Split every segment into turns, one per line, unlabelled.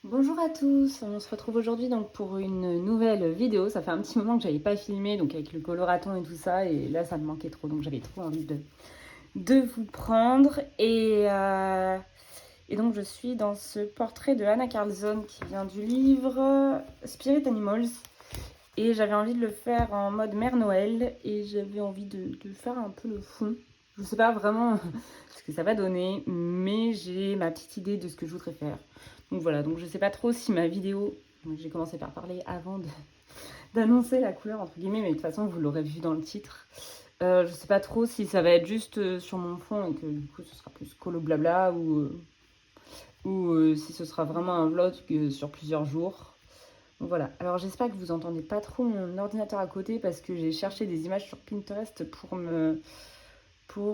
Bonjour à tous, on se retrouve aujourd'hui donc pour une nouvelle vidéo. Ça fait un petit moment que j'avais pas filmé donc avec le coloraton et tout ça et là ça me manquait trop donc j'avais trop envie de vous prendre et donc je suis dans ce portrait de Anna Carlson qui vient du livre Spirit Animals et j'avais envie de le faire en mode Mère Noël et j'avais envie de faire un peu le fond. Je sais pas vraiment ce que ça va donner mais j'ai ma petite idée de ce que je voudrais faire. Donc voilà, donc je sais pas trop si ma vidéo, j'ai commencé par parler avant d'annoncer la couleur entre guillemets, mais de toute façon vous l'aurez vu dans le titre. Je sais pas trop si ça va être juste sur mon fond et que du coup ce sera plus colo blabla ou si ce sera vraiment un vlog sur plusieurs jours. Donc voilà, alors j'espère que vous entendez pas trop mon ordinateur à côté parce que j'ai cherché des images sur Pinterest pour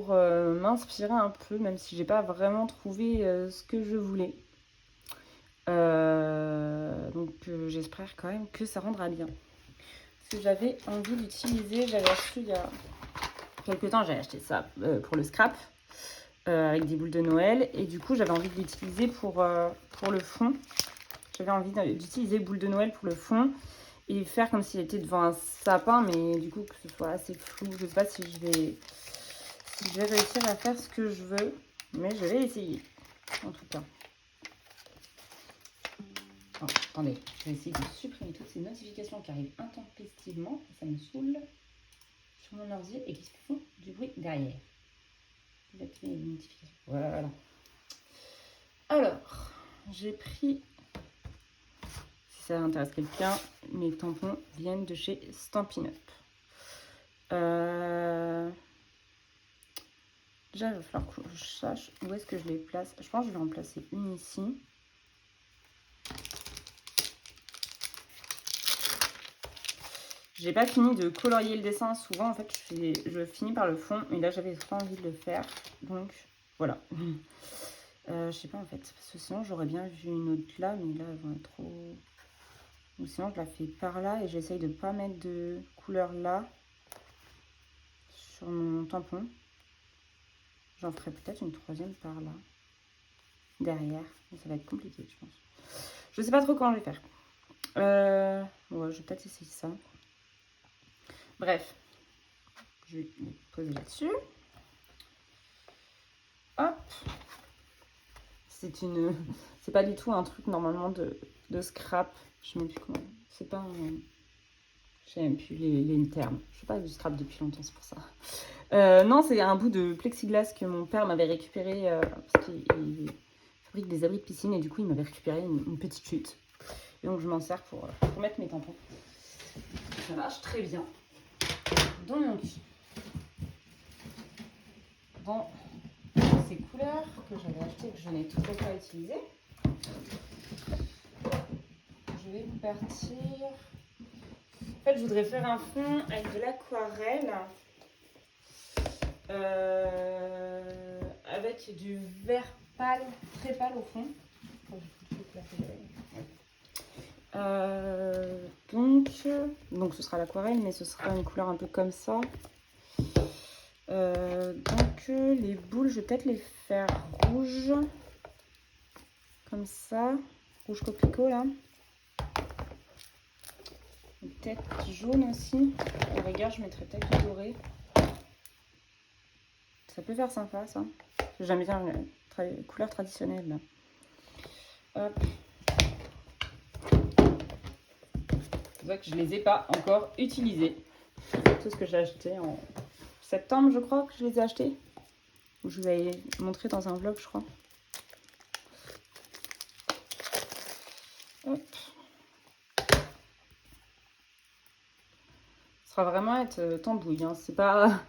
m'inspirer un peu, même si j'ai pas vraiment trouvé ce que je voulais. J'espère quand même que ça rendra bien. Parce que j'avais envie d'utiliser, j'avais acheté il y a quelques temps, j'avais acheté ça pour le scrap avec des boules de Noël et du coup j'avais envie de l'utiliser pour le fond. J'avais envie d'utiliser boules de Noël pour le fond et faire comme s'il était devant un sapin, mais du coup que ce soit assez flou. Je sais pas si je vais réussir à faire ce que je veux, mais je vais essayer en tout cas. Oh, attendez, je vais essayer de supprimer toutes ces notifications qui arrivent intempestivement. Ça me saoule sur mon ordi et qui font du bruit derrière. Désactiver les notifications. Voilà. Alors, j'ai pris, si ça intéresse quelqu'un, mes tampons viennent de chez Stampin' Up. Déjà, il va falloir que je sache où est-ce que je les place. Je pense que je vais en placer une ici. J'ai pas fini de colorier le dessin. Souvent, en fait, je finis par le fond. Mais là, j'avais trop envie de le faire. Donc, voilà. Je sais pas, en fait. Parce que sinon, j'aurais bien vu une autre là. Mais là, elles vont être trop... Ou sinon, je la fais par là. Et j'essaye de pas mettre de couleur là. Sur mon tampon. J'en ferai peut-être une troisième par là. Derrière. Mais ça va être compliqué, je pense. Je sais pas trop comment je vais faire. Ouais, je vais peut-être essayer ça. Bref, je vais me poser là-dessus. Hop. C'est pas du tout un truc normalement de scrap. Je sais même plus comment. C'est pas un. Je sais même plus les termes. Je fais pas du scrap depuis longtemps, c'est pour ça. Non, c'est un bout de plexiglas que mon père m'avait récupéré parce qu'il fabrique des abris de piscine et du coup il m'avait récupéré une petite chute. Et donc je m'en sers pour mettre mes tampons. Ça marche très bien. Donc, dans ces couleurs que j'avais achetées et que je n'ai toujours pas utilisées, je vais partir. En fait, je voudrais faire un fond avec de l'aquarelle, avec du vert pâle, très pâle au fond. Donc ce sera l'aquarelle, mais ce sera une couleur un peu comme ça. Les boules, je vais peut-être les faire rouges, comme ça, rouge coquelicot là. Peut-être jaune aussi. À la rigueur, je mettrai peut-être du doré. Ça peut faire sympa ça. J'aime bien les couleurs traditionnelles là. Hop. C'est vrai que je les ai pas encore utilisés. Tout ce que j'ai acheté en septembre, je crois que je les ai achetés. Je vous avais montré dans un vlog, je crois. Hop. Ça va vraiment être tambouille. Hein. C'est pas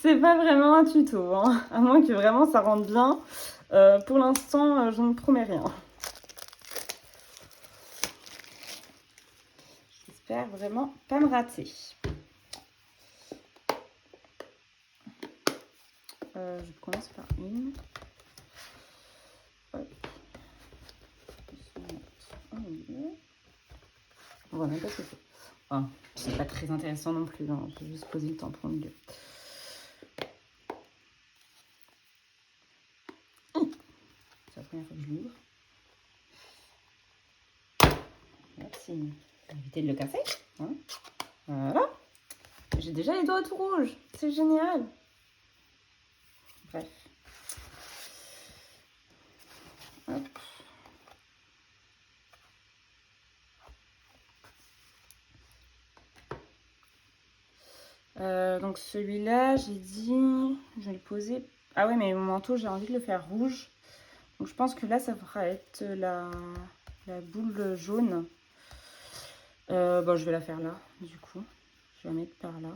vraiment un tuto. Hein. À moins que vraiment ça rentre bien. Pour l'instant, je ne promets rien. J'espère vraiment pas me rater. Je commence par une. Hop. On voit même pas ce que c'est. Enfin, c'est pas très intéressant non plus. Hein. Je vais juste poser le tampon au milieu. C'est la première fois que je l'ouvre. parti. Éviter de le casser. Hein. Voilà. J'ai déjà les doigts tout rouges. C'est génial. Bref. Hop. Donc celui-là, j'ai dit, je vais le poser. Ah ouais, mais mon manteau, j'ai envie de le faire rouge. Donc je pense que là, ça va être la boule jaune. Bon, je vais la faire là, du coup. Je vais la mettre par là.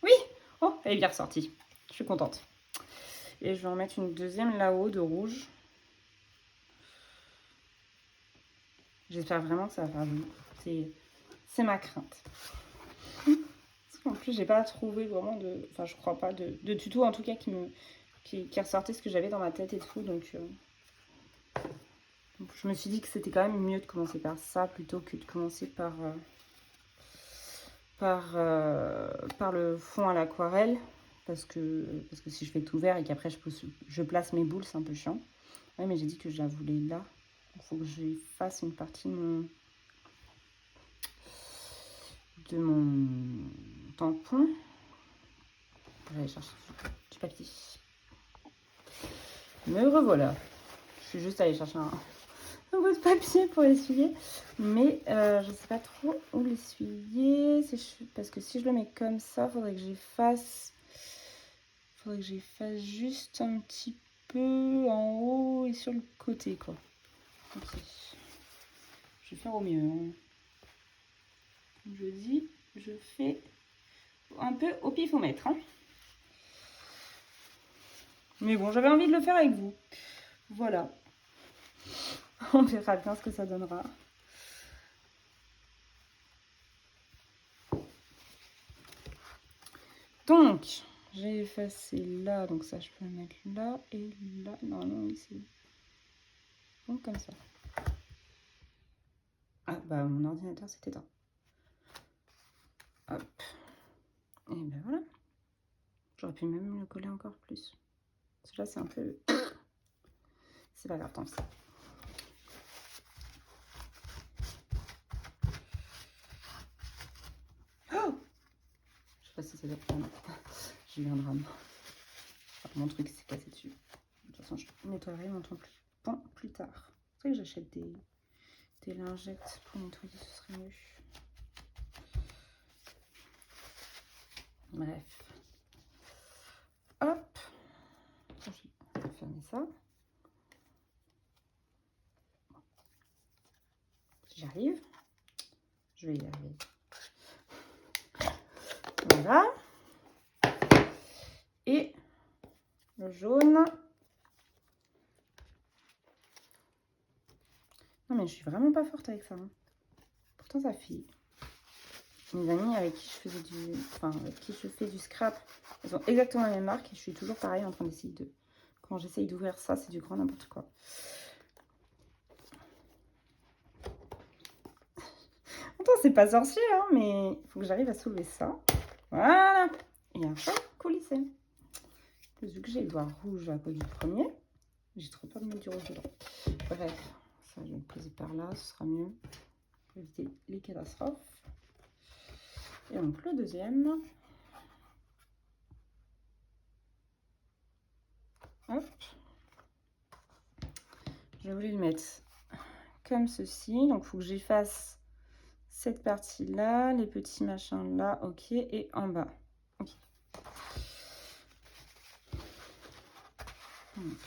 Oui! Oh, elle est bien ressortie. Je suis contente. Et je vais en mettre une deuxième là-haut de rouge. J'espère vraiment que ça va faire joli. C'est ma crainte. En plus, j'ai pas trouvé vraiment de... Enfin, je crois pas de tuto, en tout cas, qui ressortait ce que j'avais dans ma tête et tout. Donc, je me suis dit que c'était quand même mieux de commencer par ça plutôt que de commencer par le fond à l'aquarelle. Parce que si je fais tout vert et qu'après je place mes boules, c'est un peu chiant. Ouais, mais j'ai dit que je la voulais là. Il faut que je fasse une partie de mon tampon. Je vais aller chercher du papier. Me revoilà. Je suis juste allée chercher un bout de papier pour essuyer. Mais je ne sais pas trop où l'essuyer. Parce que si je le mets comme ça, il faudrait que j'efface juste un petit peu en haut et sur le côté, quoi. Okay. Je vais faire au mieux. Hein. Comme je dis, je fais un peu au pifomètre. Hein. Mais bon, j'avais envie de le faire avec vous. Voilà. On verra bien ce que ça donnera. Donc, j'ai effacé là. Donc ça, je peux le mettre là et là. Non, ici. Donc comme ça. Ah, bah mon ordinateur s'est éteint. Hop. Et ben voilà. J'aurais pu même le coller encore plus. Celui-là, c'est un peu... C'est pas grave, tant pis. Oh, je sais pas si c'est là. Ah non. J'ai eu un drame. Enfin, mon truc s'est cassé dessus. De toute façon, je nettoierai mon tampon plus tard. C'est vrai que j'achète des lingettes pour nettoyer, ce serait mieux. Bref. Hop. Je vais fermer ça. J'arrive. Je vais y arriver. Voilà. Et le jaune. Non mais je suis vraiment pas forte avec ça. Hein. Pourtant ça fait... Mes amis avec qui je fais du scrap, elles ont exactement la même marque et je suis toujours pareil en train d'essayer de... Quand j'essaye d'ouvrir ça, c'est du grand n'importe quoi. Pourtant c'est pas sorcier, hein, mais il faut que j'arrive à soulever ça. Voilà. Et un peu coulissé. Vu que j'ai les doigts rouges à cause du premier, j'ai trop peur de mettre du rouge dedans. Bref, ça je vais le poser par là, ce sera mieux pour éviter les catastrophes. Et donc le deuxième. Hop. Je voulais le mettre comme ceci. Donc il faut que j'efface cette partie là, les petits machins là, ok, et en bas. Ok. Donc.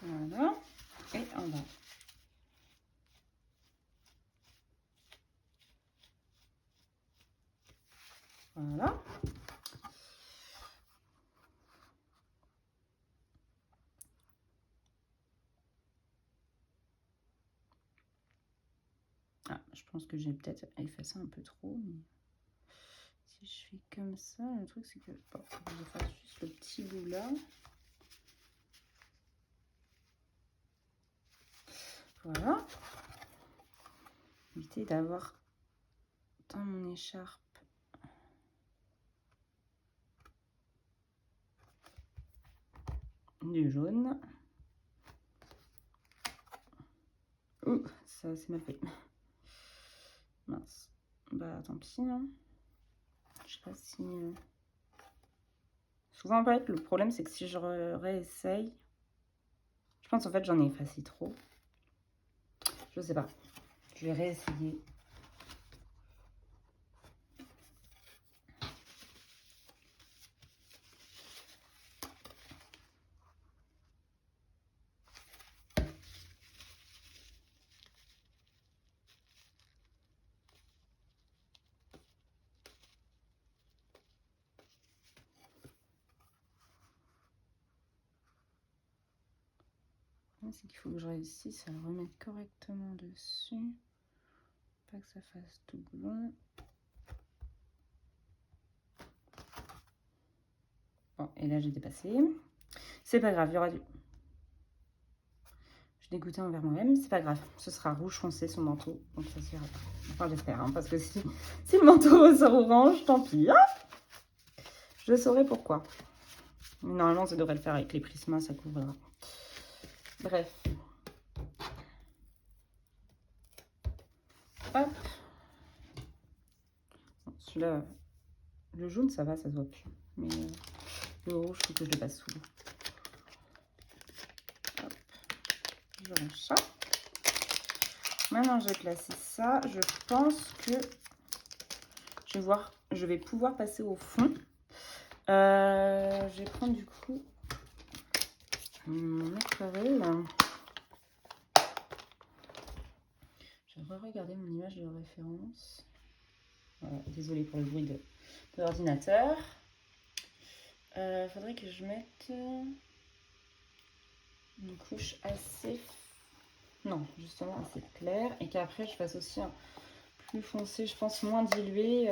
Voilà. Et en bas. Voilà. Ah, je pense que j'ai peut-être effacé un peu trop. Mais... Si je fais comme ça, le truc c'est que bon, je fasse juste le petit bout là. Voilà. Éviter d'avoir dans mon écharpe du jaune. Ouh, ça c'est mal fait. Mince. Bah tant pis. Hein. Je sais pas si... Souvent en fait le problème c'est que si je réessaye, je pense en fait j'en ai effacé trop. Je sais pas. Je vais réessayer. C'est qu'il faut que je réussisse à le remettre correctement dessus. Pas que ça fasse tout blond. Bon, et là j'ai dépassé. C'est pas grave, il y aura du... Je suis dégoûtée envers moi-même, c'est pas grave. Ce sera rouge foncé son manteau, donc ça suffira pas. Enfin j'espère, hein, parce que si le manteau sort orange, tant pis. Ah, je saurai pourquoi. Mais normalement ça devrait le faire avec les Prisma, ça couvrira. Bref. Hop. Celui-là, le jaune ça va, ça se voit plus. Mais le rouge, il faut que je le passe sous l'eau. Hop. Je range ça. Maintenant, j'ai placé ça. Je pense que je vais pouvoir passer au fond. Je vais prendre du coup mon aquarelle. Je vais regarder mon image de référence. Voilà, désolée pour le bruit de l'ordinateur. Faudrait que je mette une couche assez... Non, justement assez claire. Et qu'après, je fasse aussi un plus foncé, je pense moins dilué.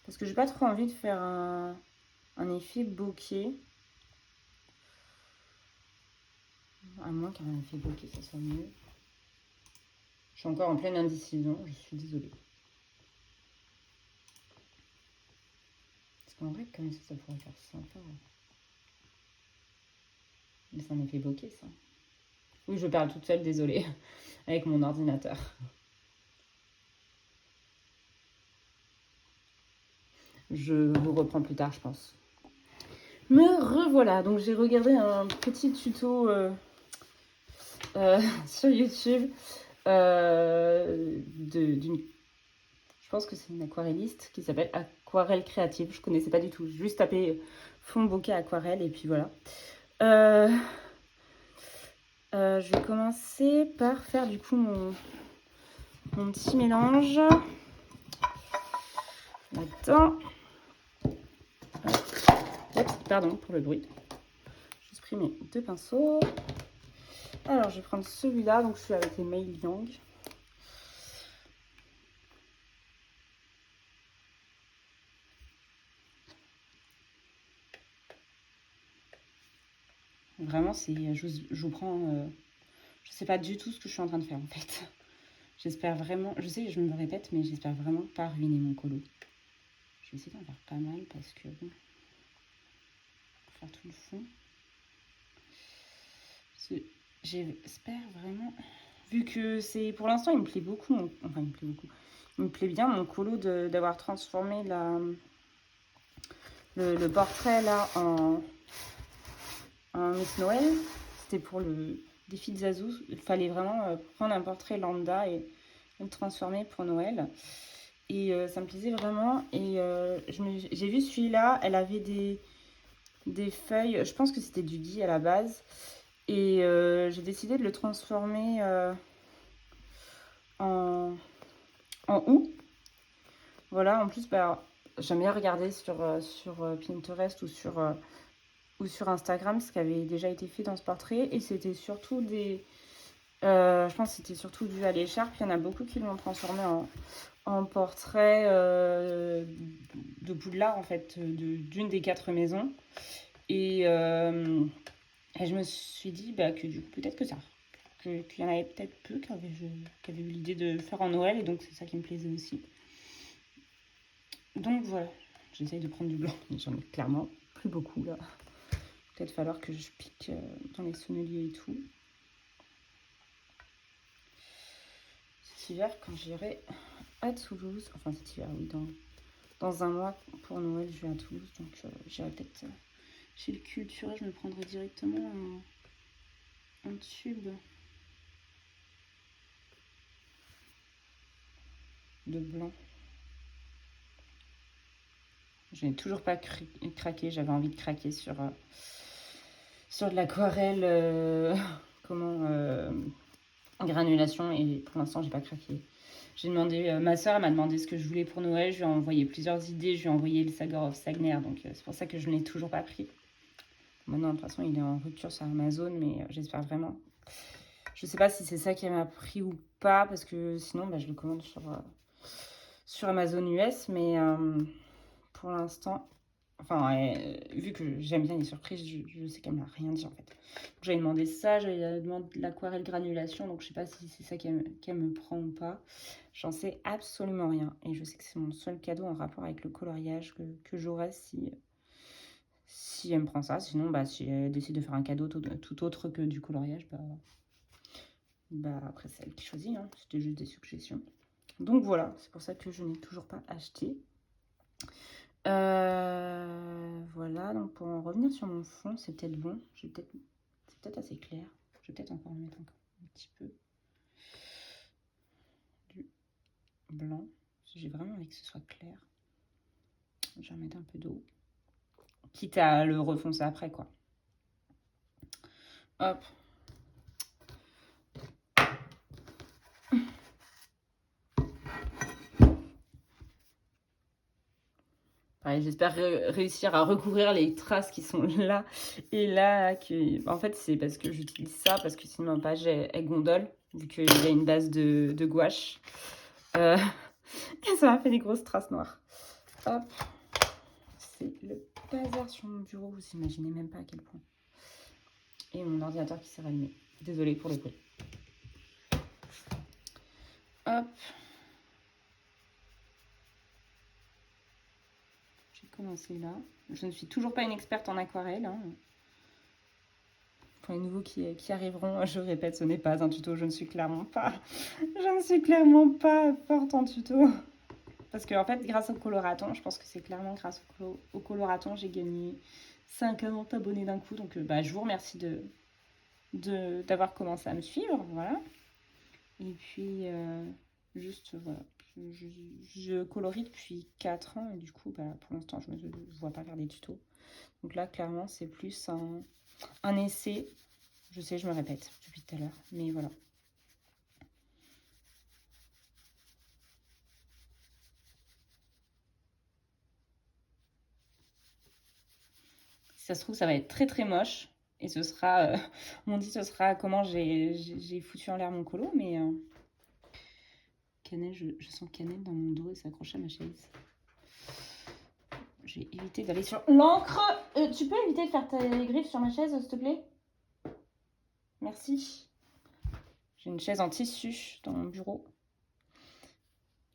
Parce que j'ai pas trop envie de faire un effet bokeh. À moins qu'un effet bokeh, ça soit mieux. Je suis encore en pleine indécision, je suis désolée. Parce qu'en vrai, comme ça pourrait faire sympa. Mais c'est un effet bokeh, ça. Oui, je parle toute seule, désolée, avec mon ordinateur. Je vous reprends plus tard, je pense. Me revoilà. Donc, j'ai regardé un petit tuto sur YouTube d'une... Je pense que c'est une aquarelliste qui s'appelle Aquarelle Créative. Je connaissais pas du tout. J'ai juste tapé fond bokeh aquarelle et puis voilà. Je vais commencer par faire du coup mon petit mélange là-dedans. Pardon pour le bruit. J'ai pris mes deux pinceaux. Alors je vais prendre celui-là, donc je suis avec les Mei Liang. Vraiment, je vous prends... je sais pas du tout ce que je suis en train de faire en fait. J'espère vraiment... Je sais, je me répète, mais j'espère vraiment pas ruiner mon colo. Je vais essayer d'en faire pas mal parce que... Bon, pour faire tout le fond. J'espère vraiment... Vu que c'est... Pour l'instant, il me plaît beaucoup. Enfin, il me plaît beaucoup. Il me plaît bien mon colo d'avoir transformé le portrait là en Miss Noël. C'était pour le défi de Zazou. Il fallait vraiment prendre un portrait lambda et le transformer pour Noël. Et ça me plaisait vraiment. Et j'ai vu celui-là. Elle avait des feuilles. Je pense que c'était du gui à la base. Et j'ai décidé de le transformer en houx. Voilà, en plus, bah, j'aime bien regarder sur Pinterest ou sur Instagram ce qui avait déjà été fait dans ce portrait. Et c'était surtout des... je pense que c'était surtout dû à l'écharpe. Il y en a beaucoup qui l'ont transformé en portrait de Poudlard, en fait, d'une des 4 maisons. Et je me suis dit bah, que du coup, peut-être que qu'il y en avait peut-être peu qui avaient eu l'idée de faire en Noël, et donc c'est ça qui me plaisait aussi. Donc voilà, j'essaye de prendre du blanc, mais j'en ai clairement plus beaucoup là. Peut-être falloir que je pique dans les sonneliers et tout. Cet hiver, quand j'irai à Toulouse, enfin cet hiver, oui, dans un mois pour Noël, je vais à Toulouse, donc j'irai peut-être chez le Cultura, je me prendrai directement un tube de blanc. Je n'ai toujours pas craqué, j'avais envie de craquer sur de l'aquarelle, granulation, et pour l'instant j'ai pas craqué. J'ai demandé, ma soeur m'a demandé ce que je voulais pour Noël, je lui ai envoyé plusieurs idées, je lui ai envoyé le Sagar of Sagner, donc c'est pour ça que je ne l'ai toujours pas pris. Maintenant de toute façon il est en rupture sur Amazon, mais j'espère vraiment. Je sais pas si c'est ça qui m'a pris ou pas, parce que sinon je le commande sur Amazon US, mais pour l'instant, enfin, vu que j'aime bien les surprises, je sais qu'elle m'a rien dit en fait. J'avais demandé ça, j'avais demandé de l'aquarelle granulation, donc je sais pas si c'est ça qu'elle me prend ou pas. J'en sais absolument rien, et je sais que c'est mon seul cadeau en rapport avec le coloriage que j'aurai si elle me prend ça. Sinon, si elle décide de faire un cadeau tout autre que du coloriage, après c'est elle qui choisit, hein. C'était juste des suggestions. Donc voilà, c'est pour ça que je n'ai toujours pas acheté. Voilà, donc pour en revenir sur mon fond, c'est peut-être bon. C'est peut-être assez clair. Je vais peut-être encore en mettre encore un petit peu du blanc. J'ai vraiment envie que ce soit clair. Je vais remettre un peu d'eau. Quitte à le refoncer après, quoi. Hop. Pareil, j'espère réussir à recouvrir les traces qui sont là et là. En fait, c'est parce que j'utilise ça, parce que sinon ma page elle gondole, vu qu'il y a une base de gouache. Et ça m'a fait des grosses traces noires. Hop. C'est le bazar sur mon bureau, vous imaginez même pas à quel point. Et mon ordinateur qui s'est rallumé. Désolée pour le bruit. Hop. J'ai commencé là. Je ne suis toujours pas une experte en aquarelle, hein. Pour les nouveaux qui arriveront, je répète, ce n'est pas un tuto. Je ne suis clairement pas forte en tuto. Parce que en fait, grâce au coloraton, je pense que c'est clairement grâce au coloraton, j'ai gagné 50 abonnés d'un coup. Donc je vous remercie d'avoir commencé à me suivre, voilà. Et puis juste voilà, je colorie depuis 4 ans, et du coup pour l'instant je ne vois pas faire des tutos. Donc là clairement c'est plus un essai. Je sais, je me répète depuis tout à l'heure, mais voilà. Si ça se trouve ça va être très très moche, et ce sera ce sera comment j'ai foutu en l'air mon colo, mais cannelle, je sens cannelle dans mon dos et s'accroche à ma chaise. J'ai évité d'aller sur l'encre. Tu peux éviter de faire tes griffes sur ma chaise, s'il te plaît? Merci. J'ai une chaise en tissu dans mon bureau.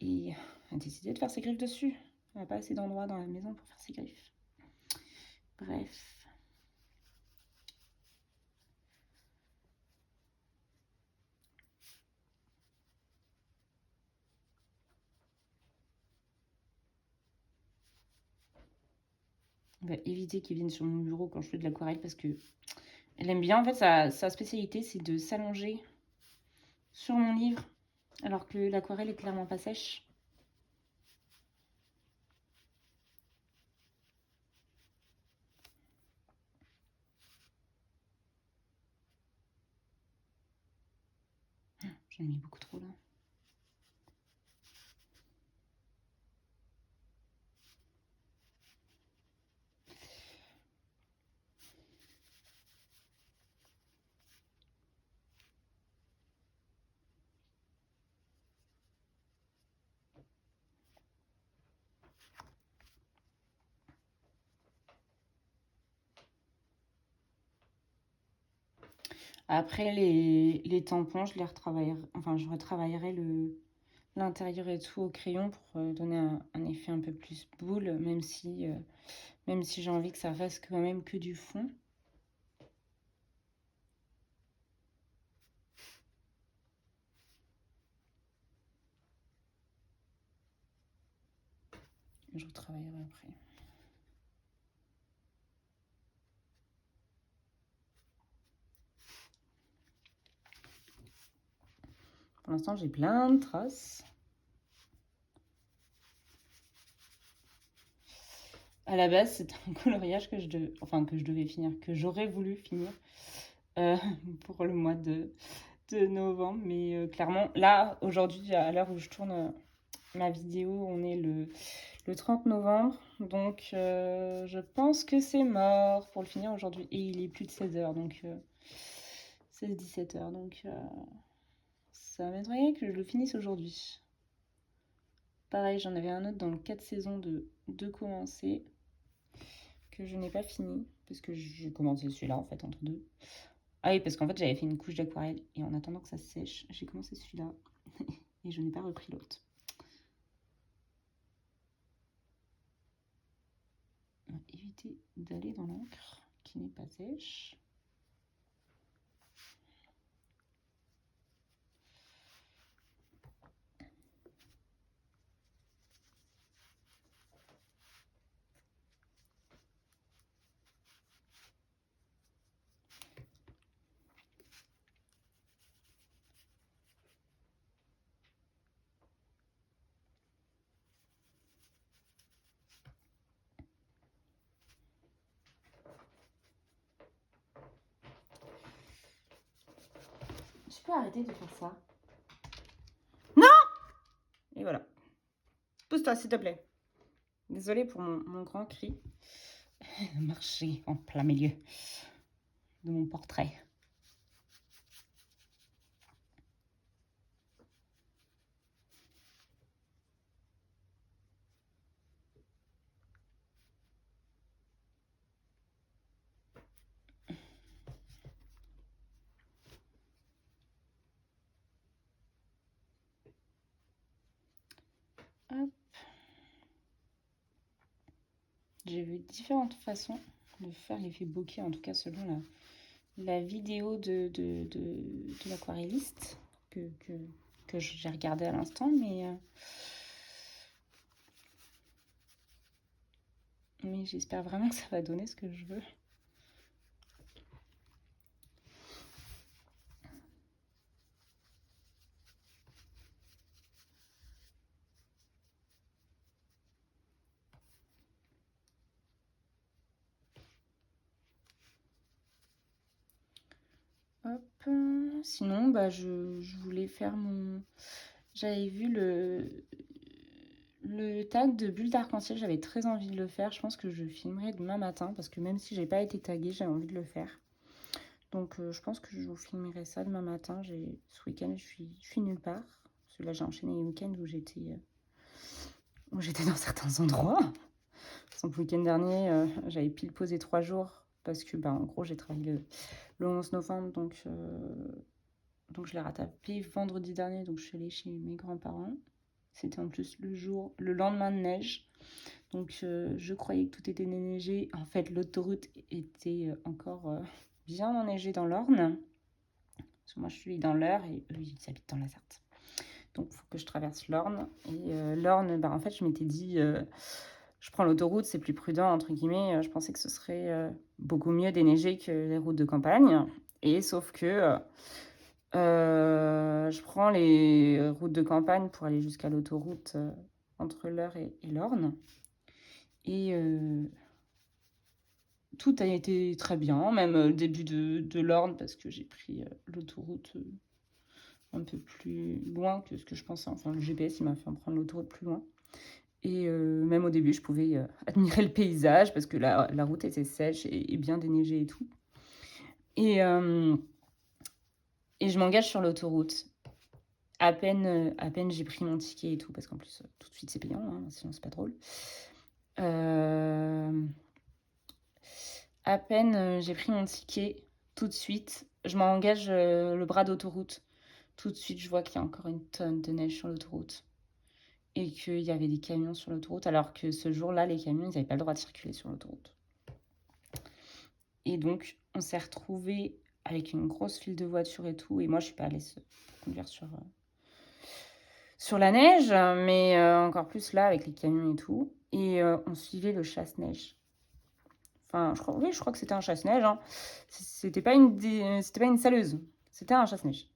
Et elle a décidé de faire ses griffes dessus. Elle n'a pas assez d'endroit dans la maison pour faire ses griffes. Bref. On va éviter qu'ils viennent sur mon bureau quand je fais de l'aquarelle, parce que elle aime bien. En fait, sa spécialité, c'est de s'allonger sur mon livre, alors que l'aquarelle est clairement pas sèche. J'en ai mis beaucoup trop là. Après, les tampons, je les retravaillerai, enfin, je retravaillerai l'intérieur et tout au crayon pour donner un effet un peu plus boule, même si j'ai envie que ça reste quand même que du fond. Je retravaillerai après. Pour l'instant, j'ai plein de traces. À la base, c'était un coloriage que je devais finir, que j'aurais voulu finir pour le mois de novembre. Mais clairement, là, aujourd'hui, à l'heure où je tourne ma vidéo, on est le 30 novembre. Donc, je pense que c'est mort pour le finir aujourd'hui. Et il est plus de 16h, donc 16-17h. Donc, ça m'étonnerait que je le finisse aujourd'hui. Pareil, j'en avais un autre dans le 4 saisons de commencer, que je n'ai pas fini, parce que j'ai commencé celui-là, en fait, entre deux. Ah oui, parce qu'en fait, j'avais fait une couche d'aquarelle, et en attendant que ça sèche, j'ai commencé celui-là, et je n'ai pas repris l'autre. On va éviter d'aller dans l'encre qui n'est pas sèche. Tu peux arrêter de faire ça? Non! Et voilà. Pousse-toi, s'il te plaît. Désolée pour mon grand cri. Marcher en plein milieu de mon portrait. Hop. J'ai vu différentes façons de faire l'effet bokeh, en tout cas selon la vidéo de l'aquarelliste que j'ai regardé à l'instant, mais j'espère vraiment que ça va donner ce que je veux. Hop. Sinon, bah, je voulais faire mon... J'avais vu le tag de bulles d'arc-en-ciel, j'avais très envie de le faire. Je pense que je filmerai demain matin parce que même si j'ai pas été taguée, j'ai envie de le faire. Donc je pense que je vous filmerai ça demain matin. Ce week-end, je suis nulle part. Parce que là, j'ai enchaîné les week-ends où j'étais dans certains endroits. Le week-end dernier, j'avais pile posé 3 jours parce que, bah, en gros, j'ai travaillé le 11 novembre. Donc je l'ai rattrapé vendredi dernier. Donc je suis allée chez mes grands-parents. C'était en plus le lendemain de neige. Donc je croyais que tout était déneigé. En fait, l'autoroute était encore bien enneigée dans l'Orne. Parce que moi, je suis dans l'Eure et eux, ils habitent dans la Sarthe. Donc, il faut que je traverse l'Orne. Et l'Orne, bah, en fait, je m'étais dit, je prends l'autoroute, c'est plus prudent, entre guillemets. Je pensais que ce serait beaucoup mieux déneigé que les routes de campagne. Et sauf que je prends les routes de campagne pour aller jusqu'à l'autoroute entre l'Eure et l'Orne. Et tout a été très bien, même le début de l'Orne, parce que j'ai pris l'autoroute un peu plus loin que ce que je pensais. Enfin, le GPS, il m'a fait prendre l'autoroute plus loin. Et même au début, je pouvais admirer le paysage, parce que la route était sèche et bien déneigée et tout. Et je m'engage sur l'autoroute. À peine j'ai pris mon ticket et tout, parce qu'en plus, tout de suite, c'est payant, hein, sinon c'est pas drôle. À peine j'ai pris mon ticket, tout de suite, je m'engage le bras d'autoroute. Tout de suite, je vois qu'il y a encore une tonne de neige sur l'autoroute. Et qu'il y avait des camions sur l'autoroute, alors que ce jour-là, les camions, ils n'avaient pas le droit de circuler sur l'autoroute. Et donc, on s'est retrouvés avec une grosse file de voitures et tout. Et moi, je suis pas allée conduire sur la neige, mais encore plus là, avec les camions et tout. Et on suivait le chasse-neige. Enfin, je crois que c'était un chasse-neige. Hein. C'était pas une saleuse. C'était un chasse-neige.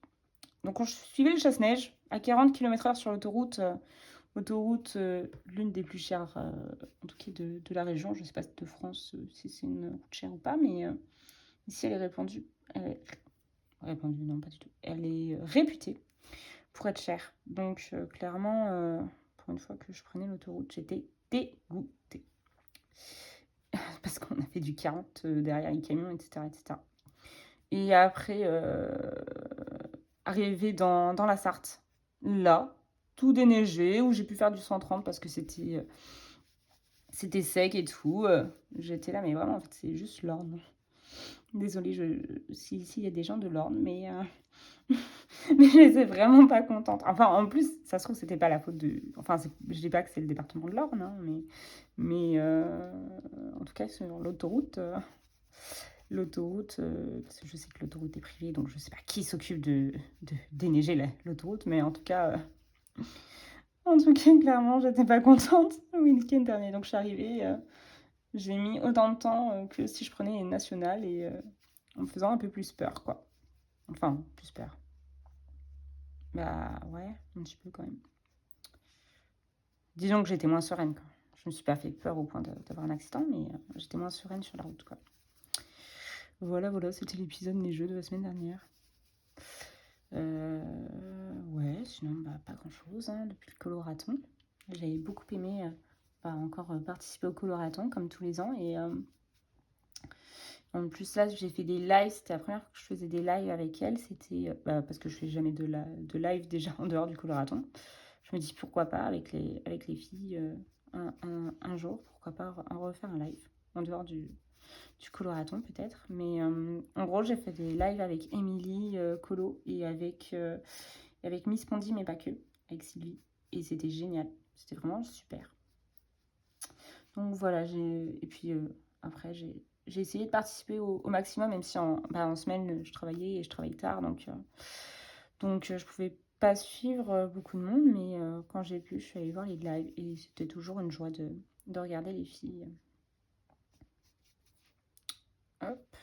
Donc, on suivait le chasse-neige à 40 km/h sur l'autoroute. Autoroute, l'une des plus chères, en tout cas de la région. Je ne sais pas de France si c'est une route chère ou pas, mais ici elle est répandue. Répandue, non, pas du tout. Elle est réputée pour être chère. Donc clairement, pour une fois que je prenais l'autoroute, j'étais dégoûtée. Parce qu'on a fait du 40 derrière les camions, etc. etc. Et après, arrivé dans la Sarthe, là, tout déneigé, où j'ai pu faire du 130 parce que c'était sec et tout. J'étais là, mais vraiment, en fait, c'est juste l'Orne. Désolée s'il y a des gens de l'Orne, mais, mais je n'étais vraiment pas contente. Enfin, en plus, ça se trouve, c'était pas la faute de... Enfin, je dis pas que c'est le département de l'Orne, hein, mais en tout cas, sur l'autoroute... parce que je sais que l'autoroute est privée, donc je sais pas qui s'occupe de déneiger l'autoroute, mais en tout cas, clairement, j'étais pas contente le week-end dernier. Donc, je suis arrivée, j'ai mis autant de temps que si je prenais une nationale et en me faisant un peu plus peur, quoi. Enfin, plus peur. Bah, ouais, un petit peu quand même. Disons que j'étais moins sereine, quoi. Je me suis pas fait peur au point d'avoir un accident, mais j'étais moins sereine sur la route, quoi. Voilà, c'était l'épisode des jeux de la semaine dernière. Ouais, sinon, bah, pas grand-chose, hein, depuis le coloraton. J'avais beaucoup aimé encore participer au coloraton, comme tous les ans, et en plus, là, j'ai fait des lives. C'était la première fois que je faisais des lives avec elle. C'était parce que je fais jamais de live déjà en dehors du coloraton. Je me dis pourquoi pas avec les filles un jour, pourquoi pas en refaire un live en dehors du coloraton peut-être. Mais en gros, j'ai fait des lives avec Émilie Colo et avec Miss Pondy, mais pas que, avec Sylvie. Et c'était génial. C'était vraiment super. Donc voilà, et puis après, j'ai essayé de participer au maximum, même si en semaine, je travaillais et je travaille tard. Donc je pouvais pas suivre beaucoup de monde, mais quand j'ai pu, je suis allée voir les lives. Et c'était toujours une joie de regarder les filles. Hop.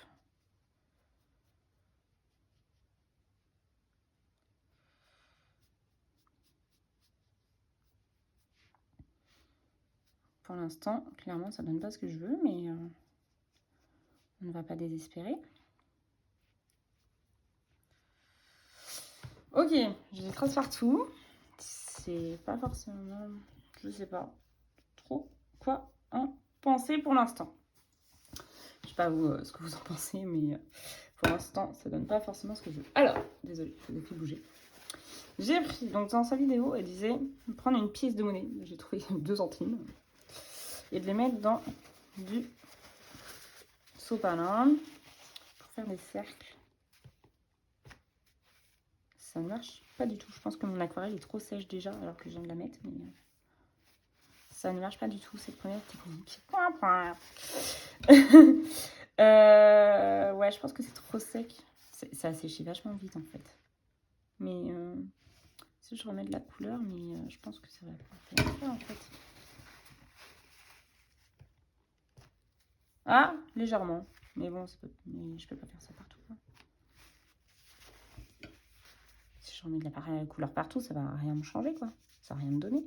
Pour l'instant, clairement, ça donne pas ce que je veux, mais on ne va pas désespérer. Ok, j'ai des traces partout. C'est pas forcément... Je sais pas trop quoi en penser pour l'instant. Je sais pas vous, ce que vous en pensez, mais pour l'instant, ça donne pas forcément ce que je veux. Alors, désolée, je vais bouger. J'ai pris, donc dans sa vidéo, elle disait prendre une pièce de monnaie. J'ai trouvé 2 centimes. Et de les mettre dans du sopalin pour faire des cercles. Ça ne marche pas du tout. Je pense que mon aquarelle est trop sèche déjà, alors que je viens de la mettre, mais ça ne marche pas du tout, cette première technique. Ouais, je pense que c'est trop sec. Ça a séché vachement vite, en fait. Mais si je remets de la couleur, mais je pense que ça va pas faire, en fait. Ah, légèrement. Mais bon, mais je peux pas faire ça partout, quoi. Si je remets de la couleur partout, ça va rien me changer, quoi. Ça va rien me donner.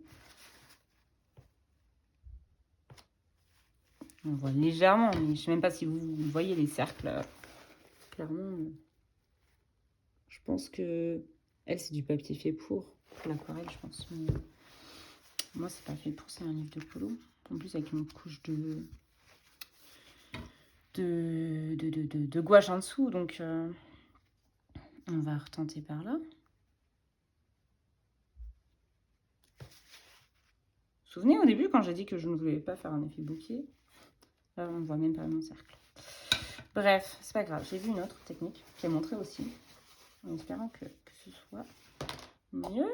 On voit légèrement, mais je sais même pas si vous voyez les cercles. Clairement, je pense que elle, c'est du papier fait pour l'aquarelle, je pense. Mais moi, c'est pas fait pour, c'est un livre de colo. En plus, avec une couche de gouache en dessous, donc on va retenter par là. Vous vous souvenez au début quand j'ai dit que je ne voulais pas faire un effet bouquet? Là, on voit même pas mon cercle. Bref, c'est pas grave. J'ai vu une autre technique qui est montrée aussi. En espérant que ce soit mieux.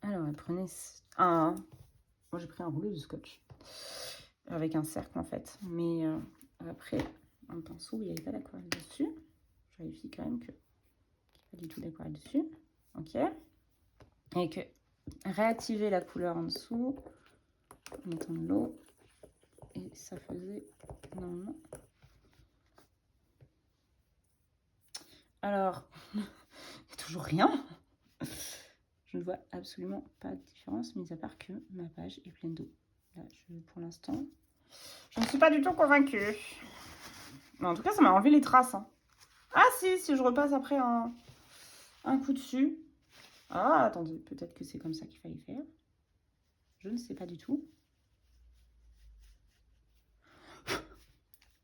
Alors, prenez un... Moi, j'ai pris un rouleau de scotch. Avec un cercle, en fait. Mais après, un pinceau, il n'y avait pas d'aquarelle dessus. Je vérifie quand même qu'il n'y a pas du tout d'aquarelle dessus. Ok. Et que réactiver la couleur en dessous en mettant de l'eau. Et ça faisait normalement. Alors, il n'y a toujours rien. Je ne vois absolument pas de différence, mis à part que ma page est pleine d'eau. Là, pour l'instant, je ne suis pas du tout convaincue. Mais en tout cas, ça m'a enlevé les traces. Hein. Ah si je repasse après un coup dessus. Ah, attendez, peut-être que c'est comme ça qu'il fallait faire. Je ne sais pas du tout.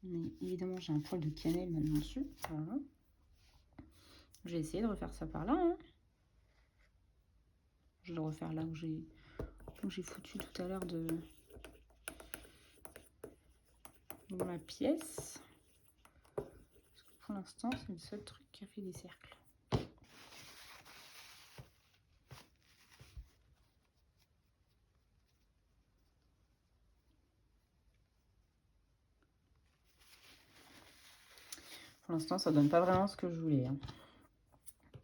Mais évidemment, j'ai un poil de cannelle maintenant dessus. Voilà. J'ai essayé de refaire ça par là. Hein. Je vais le refaire là où j'ai foutu tout à l'heure de ma pièce. Parce que pour l'instant, c'est le seul truc qui a fait des cercles. Pour l'instant, ça donne pas vraiment ce que je voulais. Hein.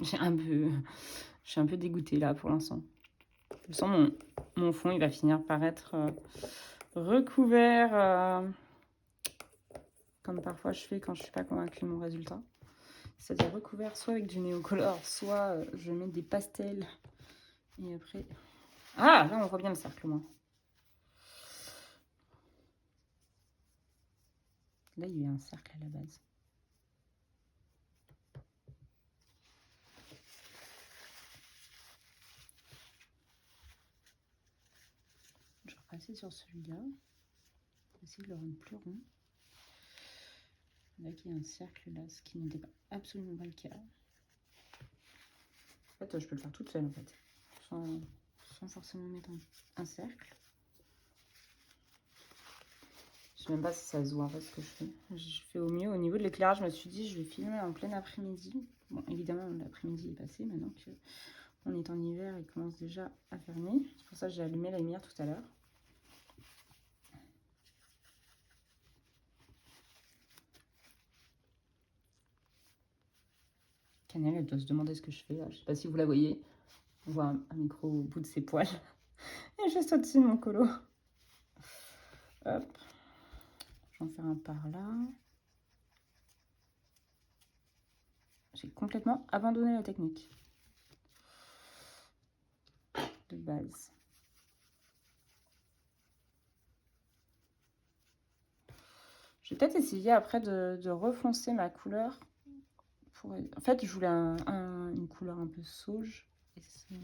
Je suis un peu dégoûtée là pour l'instant. Je sens mon fond, il va finir par être recouvert, comme parfois je fais quand je suis pas convaincue de mon résultat. C'est-à-dire recouvert soit avec du néocolore, soit je mets des pastels. Et après... Ah, là on voit bien le cercle au moins. Là, il y a eu un cercle à la base. Je vais repasser sur celui-là. Je vais essayer de le rendre plus rond. Là, il y a un cercle là, ce qui n'était pas absolument pas le cas. En fait, je peux le faire toute seule en fait. Sans forcément mettre un cercle. Je sais même pas si ça se voit en fait ce que je fais. Je fais au mieux. Au niveau de l'éclairage, je me suis dit je vais filmer en plein après-midi. Bon, évidemment, l'après-midi est passé. Maintenant qu'on est en hiver, il commence déjà à faire nuit. C'est pour ça que j'ai allumé la lumière tout à l'heure. Cannelle, elle doit se demander ce que je fais là. Je sais pas si vous la voyez. On voit un micro au bout de ses poils. Et juste au-dessus de mon colo. Hop. Je vais en faire un par là. J'ai complètement abandonné la technique de base. Je vais peut-être essayer après de refoncer ma couleur. En fait, je voulais une couleur un peu sauge. Et c'est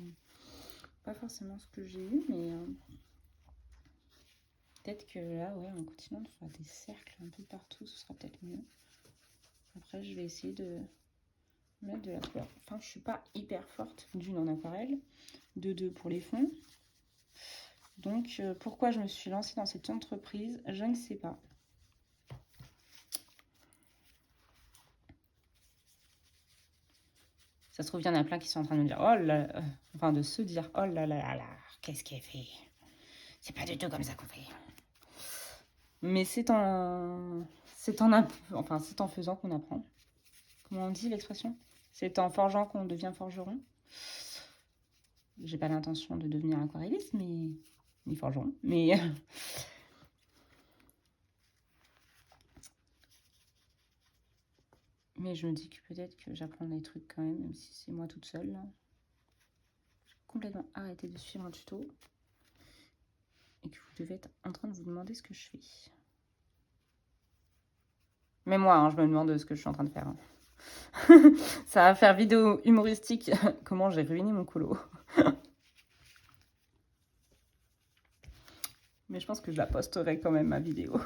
pas forcément ce que j'ai eu, mais peut-être que là, ouais, en continuant de faire des cercles un peu partout, ce sera peut-être mieux. Après, je vais essayer de mettre de la couleur. Enfin, je suis pas hyper forte d'une en aquarelle, de deux pour les fonds. Donc, pourquoi je me suis lancée dans cette entreprise, je ne sais pas. Ça se trouve, il y en a plein qui sont en train de me dire, oh là, enfin de se dire, oh là là là là, qu'est-ce qu'elle fait? C'est pas du tout comme ça qu'on fait. Mais c'est en faisant qu'on apprend. Comment on dit l'expression? C'est en forgeant qu'on devient forgeron. J'ai pas l'intention de devenir aquarelliste, mais ni forgeron, mais mais je me dis que peut-être que j'apprends des trucs quand même si c'est moi toute seule. Là. J'ai complètement arrêté de suivre un tuto et que vous devez être en train de vous demander ce que je fais. Mais moi, hein, je me demande ce que je suis en train de faire. Hein. Ça va faire vidéo humoristique. Comment j'ai ruiné mon colo. Mais je pense que je la posterai quand même, ma vidéo.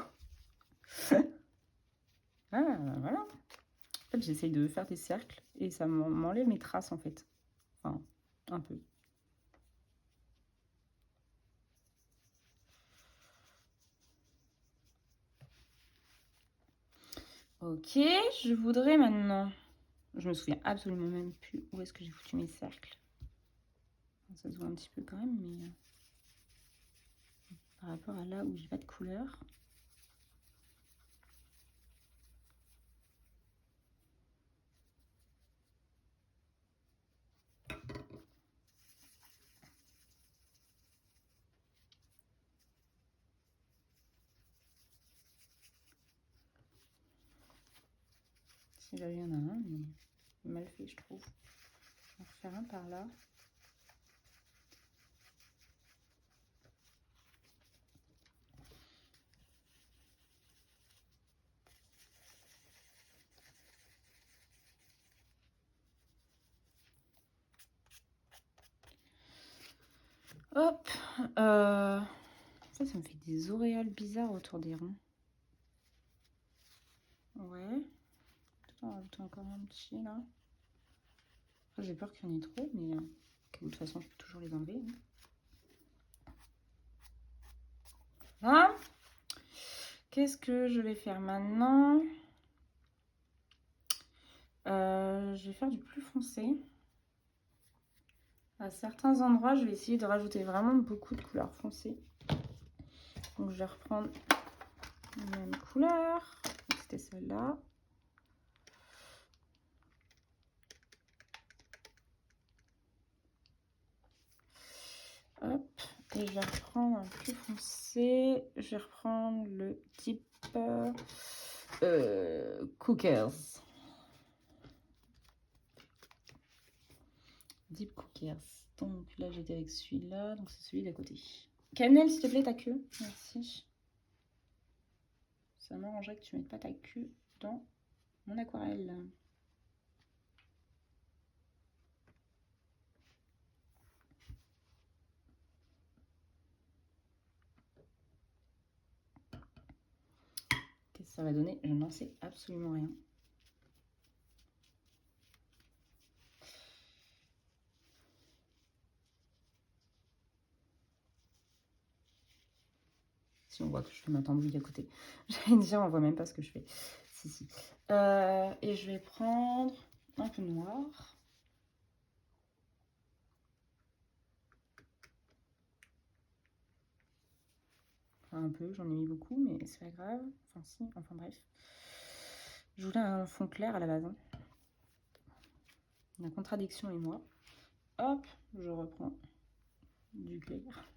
Ah, voilà. En fait, j'essaye de faire des cercles et ça m'enlève mes traces, en fait. Enfin, un peu. Ok, je voudrais maintenant... Je me souviens absolument même plus où est-ce que j'ai foutu mes cercles. Ça se voit un petit peu quand même, mais... par rapport à là où j'ai pas de couleur. Si là, il y en a un, mais mal fait, je trouve. Je vais en refaire un par là. Hop, ça me fait des auréoles bizarres autour des ronds. Ouais, peut-être en rajouter encore un petit là. Après, j'ai peur qu'il y en ait trop, mais de toute façon, je peux toujours les enlever. Là, qu'est-ce que je vais faire maintenant? Je vais faire du plus foncé. À certains endroits, je vais essayer de rajouter vraiment beaucoup de couleurs foncées. Donc, je vais reprendre la même couleur. C'était celle-là. Hop, et je vais reprendre un plus foncé. Je vais reprendre le type Cookers. Deep Cookers. Donc là, j'étais avec celui-là. Donc c'est celui d'à côté. Cannelle, s'il te plaît, ta queue. Merci. Ça m'arrangerait que tu mettes pas ta queue dans mon aquarelle. Qu'est-ce que ça va donner? Je n'en sais absolument rien. Si on voit que je fais ma tambouille à côté. J'allais dire, on voit même pas ce que je fais. Si, si. Et je vais prendre un peu noir. Enfin, un peu, j'en ai mis beaucoup, mais c'est pas grave. Enfin, si, enfin bref. Je voulais un fond clair à la base. Hein. La contradiction est moi. Hop, je reprends du clair.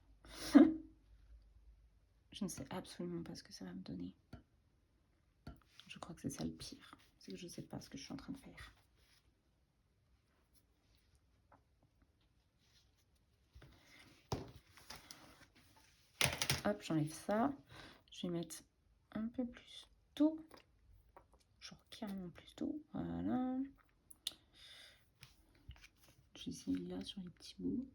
Je ne sais absolument pas ce que ça va me donner. Je crois que c'est ça le pire. C'est que je ne sais pas ce que je suis en train de faire. Hop, j'enlève ça. Je vais mettre un peu plus d'eau. Genre carrément plus d'eau. Voilà. J'essaye là sur les petits bouts.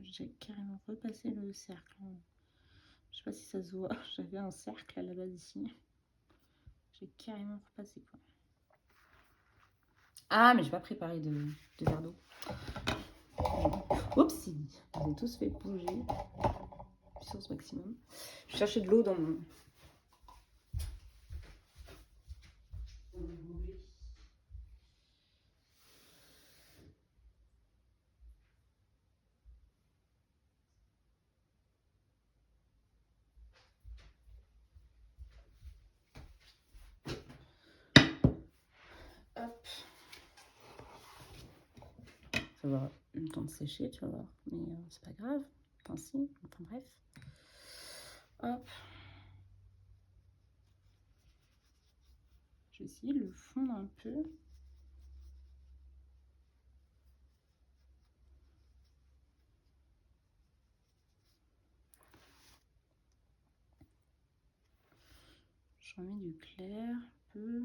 J'ai carrément repassé le cercle. Je sais pas si ça se voit. J'avais un cercle à la base ici. J'ai carrément repassé quoi. Ah, mais j'ai pas préparé de verre d'eau. Oups, vous avez tous fait bouger. Puissance maximum. Je cherchais de l'eau dans mon... Hop. Ça va avoir le temps de sécher, tu vas voir. Mais c'est pas grave. Enfin, si. Enfin, bref. Hop. Je vais essayer de le fondre un peu. Je remets du clair un peu.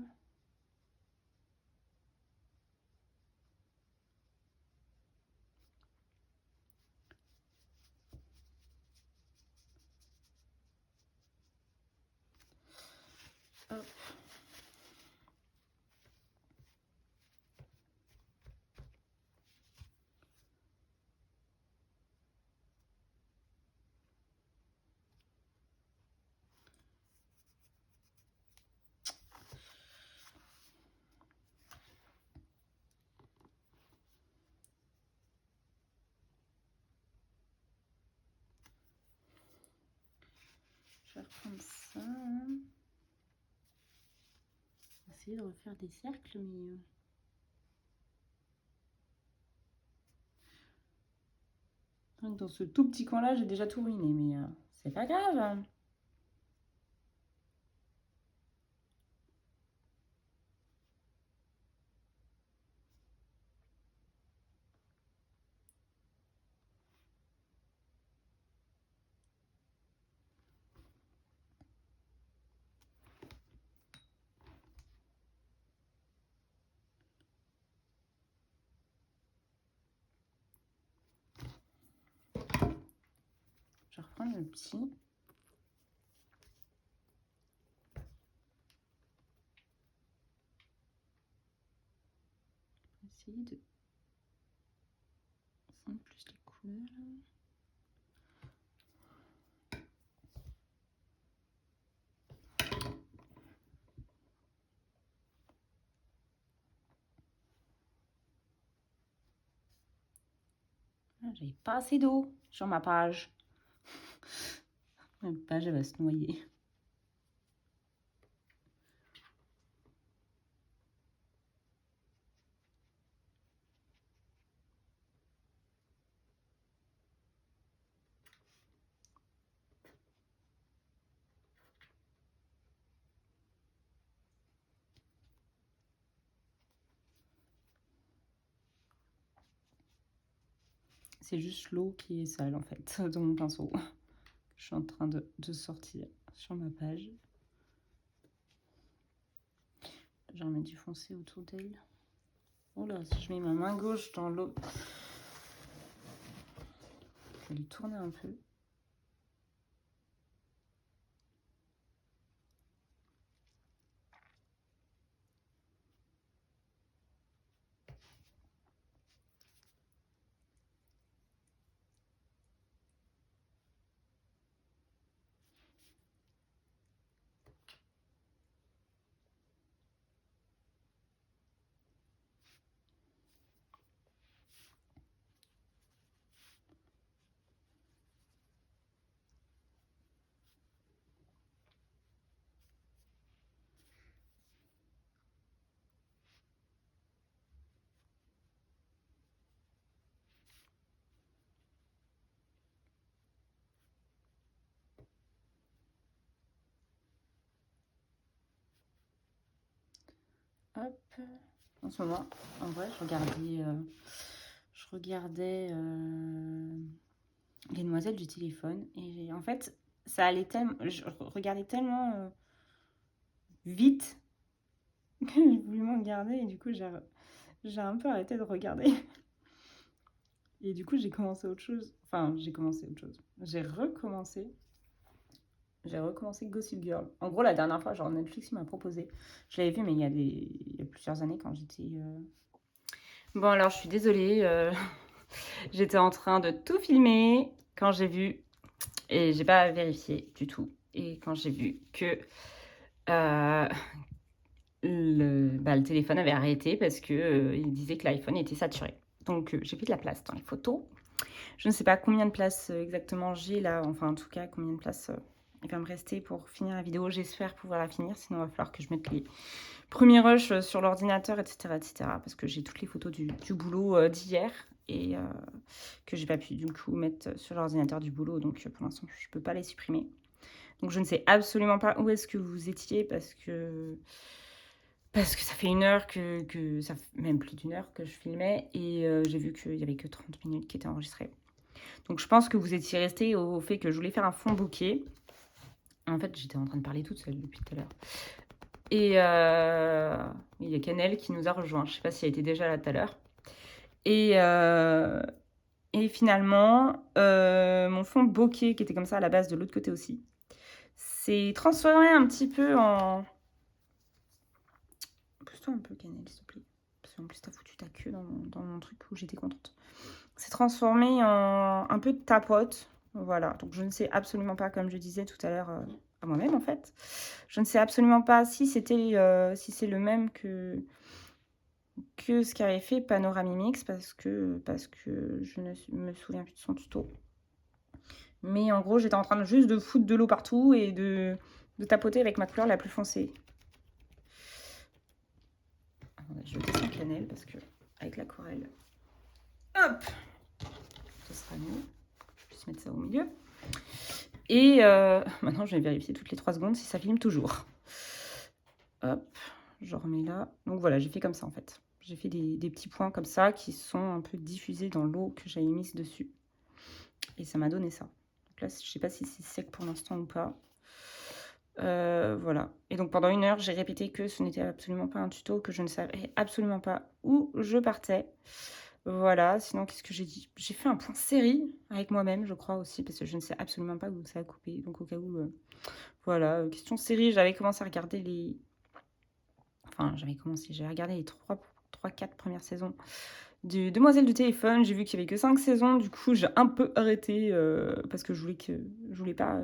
Hop. vais reprendre ça. Essayer de refaire des cercles, mais dans ce tout petit coin là j'ai déjà tout ruiné, mais c'est pas grave. Je vais reprendre le petit. Essayer de prendre plus les couleurs. J'avais pas assez d'eau sur ma page. Ma page elle va se noyer. C'est juste l'eau qui est sale en fait de mon pinceau. Je suis en train de sortir sur ma page. Je vais remettre du foncé autour d'elle. Oh là, si je mets ma main gauche dans l'eau, je vais lui tourner un peu. Hop. En ce moment, en vrai, je regardais Les Demoiselles du téléphone. Et en fait, ça allait tellement. Je regardais tellement vite que j'ai voulu m'en regarder. Et du coup, j'ai un peu arrêté de regarder. Et du coup, j'ai commencé autre chose. Enfin, j'ai commencé autre chose. J'ai recommencé Gossip Girl. En gros, la dernière fois, genre Netflix m'a proposé. Je l'avais vu, mais il y a plusieurs années quand j'étais. Bon, alors, je suis désolée. J'étais en train de tout filmer quand j'ai vu. Et j'ai pas vérifié du tout. Et quand j'ai vu que le téléphone avait arrêté parce que il disait que l'iPhone était saturé. Donc, j'ai fait de la place dans les photos. Je ne sais pas combien de places exactement j'ai là. Enfin, en tout cas, combien de places il va me rester pour finir la vidéo. J'espère pouvoir la finir. Sinon, il va falloir que je mette les premiers rushs sur l'ordinateur, etc., etc. Parce que j'ai toutes les photos du boulot d'hier et que j'ai pas pu du coup mettre sur l'ordinateur du boulot. Donc, pour l'instant, je ne peux pas les supprimer. Donc, je ne sais absolument pas où est-ce que vous étiez parce que ça fait une heure ça fait même plus d'une heure que je filmais et j'ai vu qu'il n'y avait que 30 minutes qui étaient enregistrées. Donc je pense que vous étiez resté au fait que je voulais faire un fond bokeh. En fait, j'étais en train de parler toute seule depuis tout à l'heure. Et il y a Canel qui nous a rejoint. Je ne sais pas si elle était déjà là tout à l'heure. Et finalement, mon fond bokeh, qui était comme ça à la base de l'autre côté aussi, s'est transformé un petit peu en... Pousse-toi un peu, Canel, s'il te plaît. Parce qu'en plus, t'as foutu ta queue dans mon truc où j'étais contente. C'est transformé en un peu de tapote. Voilà, donc je ne sais absolument pas, comme je disais tout à l'heure à moi-même en fait, je ne sais absolument pas si c'est le même que ce qu'avait fait Panoramimix parce que je ne me souviens plus de son tuto. Mais en gros, j'étais en train de juste de foutre de l'eau partout et de tapoter avec ma couleur la plus foncée. Je descends cannelle parce que avec l'aquarelle, hop, ce sera mieux. Je vais mettre ça au milieu. Et maintenant, je vais vérifier toutes les 3 secondes si ça filme toujours. Hop, je remets là. Donc voilà, j'ai fait comme ça en fait. J'ai fait des petits points comme ça qui sont un peu diffusés dans l'eau que j'avais mise dessus. Et ça m'a donné ça. Donc là, je ne sais pas si c'est sec pour l'instant ou pas. Voilà. Et donc pendant 1 heure, j'ai répété que ce n'était absolument pas un tuto, que je ne savais absolument pas où je partais. Voilà, sinon qu'est-ce que j'ai dit? J'ai fait un point série avec moi-même, je crois aussi, parce que je ne sais absolument pas où ça a coupé. Donc au cas où, voilà, question série, j'avais commencé à regarder les... Enfin, j'ai regardé les 3-4 premières saisons de Demoiselles du téléphone. J'ai vu qu'il n'y avait que 5 saisons, du coup j'ai un peu arrêté parce que je voulais pas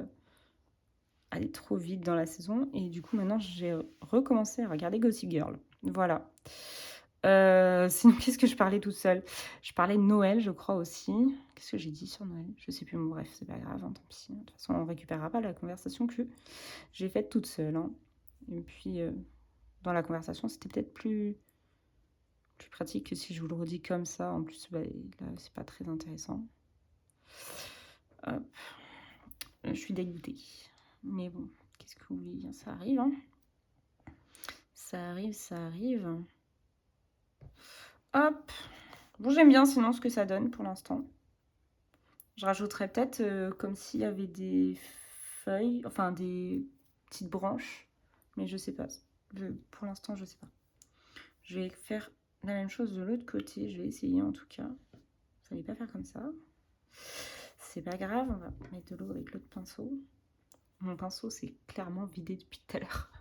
aller trop vite dans la saison. Et du coup maintenant j'ai recommencé à regarder Gossip Girl. Voilà. Sinon, qu'est-ce que je parlais toute seule? Je parlais de Noël, je crois aussi. Qu'est-ce que j'ai dit sur Noël? Je sais plus, bon, bref, c'est pas grave, hein, tant pis. De toute façon, on récupérera pas la conversation que j'ai faite toute seule. Hein. Et puis, dans la conversation, c'était peut-être plus pratique que si je vous le redis comme ça. En plus, bah, là, c'est pas très intéressant. Hop. Je suis dégoûtée. Mais bon, qu'est-ce que vous voulez dire? Ça arrive, hein. Ça arrive, ça arrive. Hop. Bon, j'aime bien sinon ce que ça donne pour l'instant. Je rajouterais peut-être comme s'il y avait des feuilles, enfin des petites branches. Mais je sais pas. Pour l'instant, je sais pas. Je vais faire la même chose de l'autre côté. Je vais essayer en tout cas. Fallait pas faire comme ça. C'est pas grave. On va mettre de l'eau avec l'autre pinceau. Mon pinceau s'est clairement vidé depuis tout à l'heure.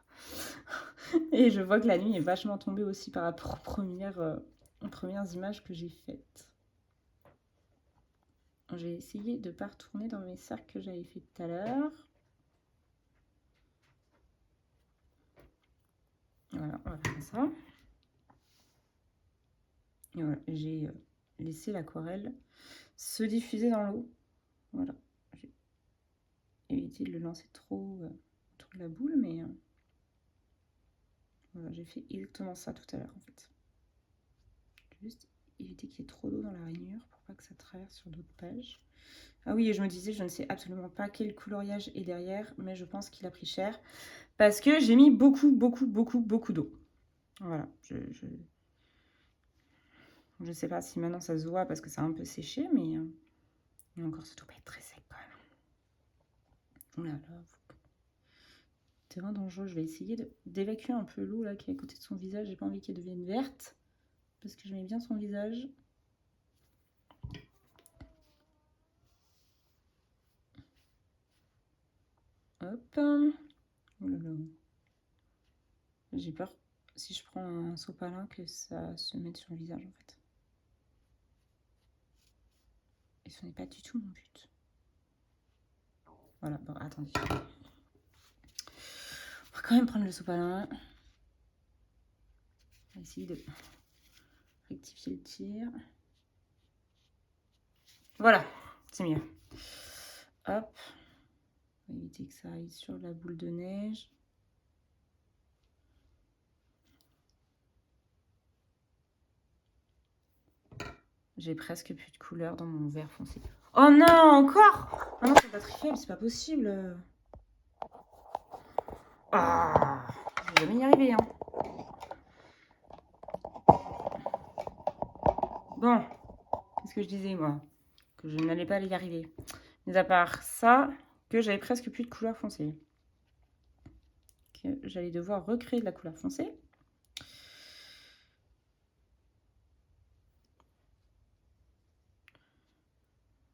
Et je vois que la nuit est vachement tombée aussi par rapport aux premières images que j'ai faites. J'ai essayé de ne pas retourner dans mes cercles que j'avais fait tout à l'heure. Voilà, on va faire ça. Et voilà, j'ai laissé l'aquarelle se diffuser dans l'eau. Voilà. J'ai évité de le lancer trop autour de la boule, mais voilà, j'ai fait exactement ça tout à l'heure en fait. Juste éviter qu'il y ait trop d'eau dans la rainure pour pas que ça traverse sur d'autres pages. Ah oui, et je me disais, je ne sais absolument pas quel coloriage est derrière, mais je pense qu'il a pris cher parce que j'ai mis beaucoup d'eau. Voilà, je sais pas si maintenant ça se voit parce que ça a un peu séché, mais encore ça doit pas être très sec quand même. Oula, là, terrain dangereux. Je vais essayer d'évacuer un peu l'eau là qui est à côté de son visage. J'ai pas envie qu'elle devienne verte parce que j'aimais bien son visage. Hop. Oh là là. J'ai peur si je prends un sopalin que ça se mette sur le visage en fait. Et ce n'est pas du tout mon but. Voilà, bon, attendez. On va quand même prendre le sopalin. On va essayer de rectifier le tir. Voilà, c'est mieux. Hop. On va éviter que ça aille sur la boule de neige. J'ai presque plus de couleur dans mon vert foncé. Oh non, encore? Ah non, c'est batterie faible, c'est pas possible. Ah, je vais jamais y arriver. Hein. Bon, qu'est-ce que je disais moi? Que je n'allais pas y arriver. Mais à part ça, que j'avais presque plus de couleur foncée. Que j'allais devoir recréer de la couleur foncée.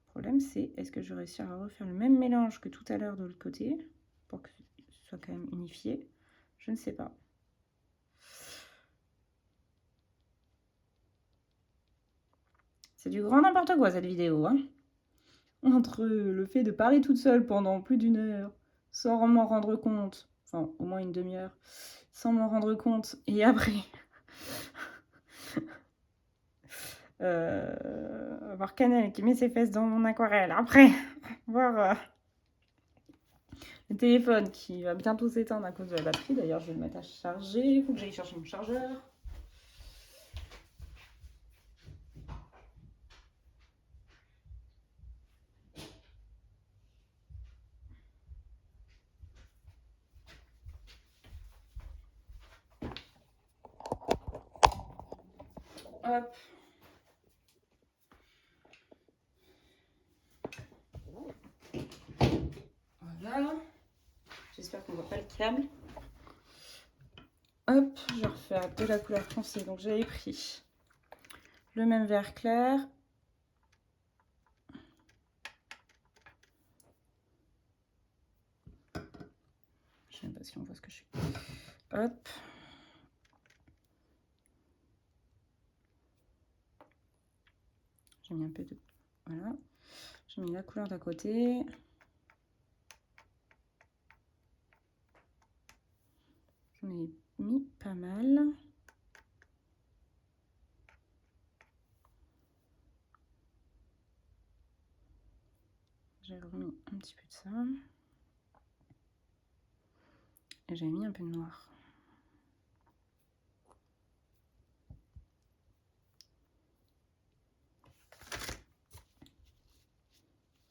Le problème, c'est est-ce que je vais réussir à refaire le même mélange que tout à l'heure de l'autre côté pour que ce soit quand même unifié? Je ne sais pas. C'est du grand n'importe quoi cette vidéo. Hein. Entre le fait de parler toute seule pendant plus d'1 heure, sans m'en rendre compte, enfin au moins une demi-heure, sans m'en rendre compte, et après Voir Canel qui met ses fesses dans mon aquarelle. Après, voir le téléphone qui va bientôt s'éteindre à cause de la batterie. D'ailleurs, je vais le mettre à charger. Il faut que j'aille chercher mon chargeur. Hop. Voilà. J'espère qu'on ne voit pas le câble. Hop, je vais refaire de la couleur foncée. Donc j'avais pris le même vert clair. Je ne sais même pas si on voit ce que je suis. Hop. J'ai mis un peu de... Voilà. J'ai mis la couleur d'à côté. J'en ai mis pas mal. J'ai remis un petit peu de ça. Et j'ai mis un peu de noir.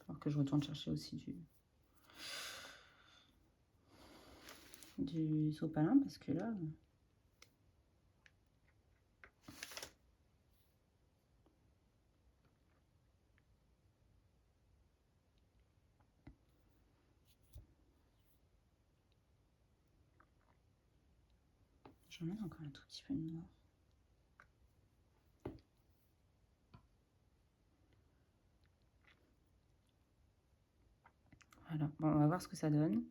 Alors que je retourne chercher aussi du sopalin parce que là... J'en mets encore un tout petit peu de noir. Voilà, bon, on va voir ce que ça donne.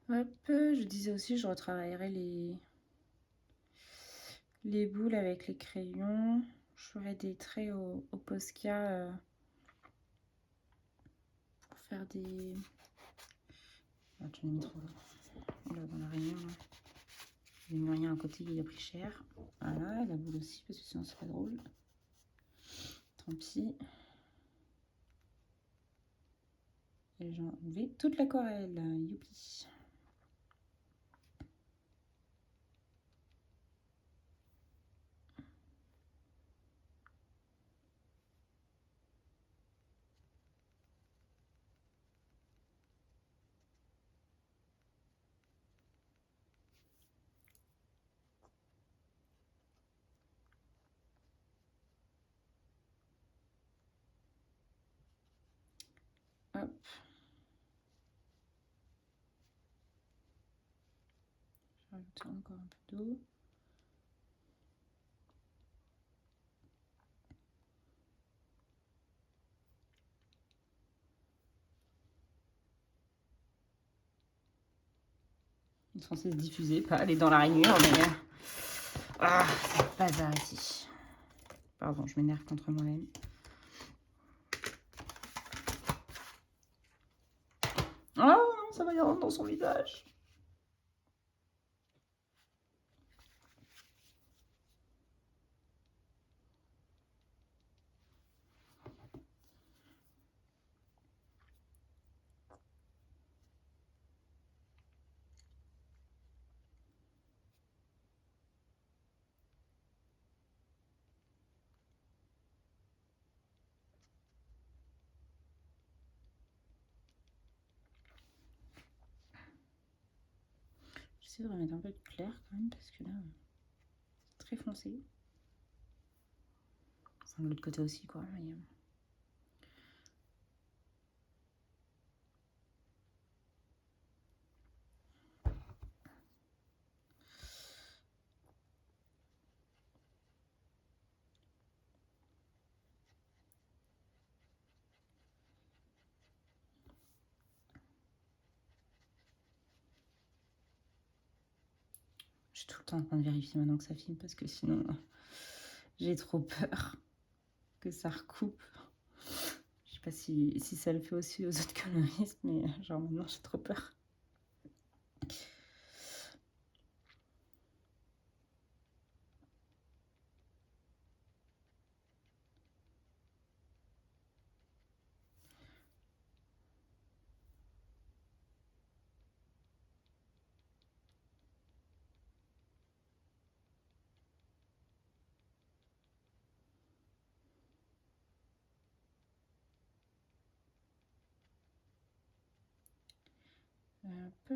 Hop, je disais aussi, je retravaillerai les boules avec les crayons. Je ferai des traits au Posca pour faire des... Ah, tu m'as mis trop là, dans la réunion. Là. J'ai mis rien à côté, il a pris cher. Voilà, la boule aussi, parce que sinon c'est pas drôle. Tant pis. Et j'ai enlevé toute l'aquarelle. Youpi. Hop. Je vais rajouter encore un peu d'eau. Ils sont censés se diffuser, pas aller dans la rainure, mais... Ah, c'est pas arrêté. Pardon, je m'énerve contre moi-même. Oh non, ça va y rentrer dans son visage. J'essaie de remettre un peu de clair quand même parce que là, c'est très foncé. Enfin, de l'autre côté aussi, quoi. Mais... Je suis tout le temps en train de vérifier maintenant que ça filme parce que sinon, j'ai trop peur que ça recoupe. Je sais pas si ça le fait aussi aux autres coloristes, mais genre maintenant, j'ai trop peur. Hop.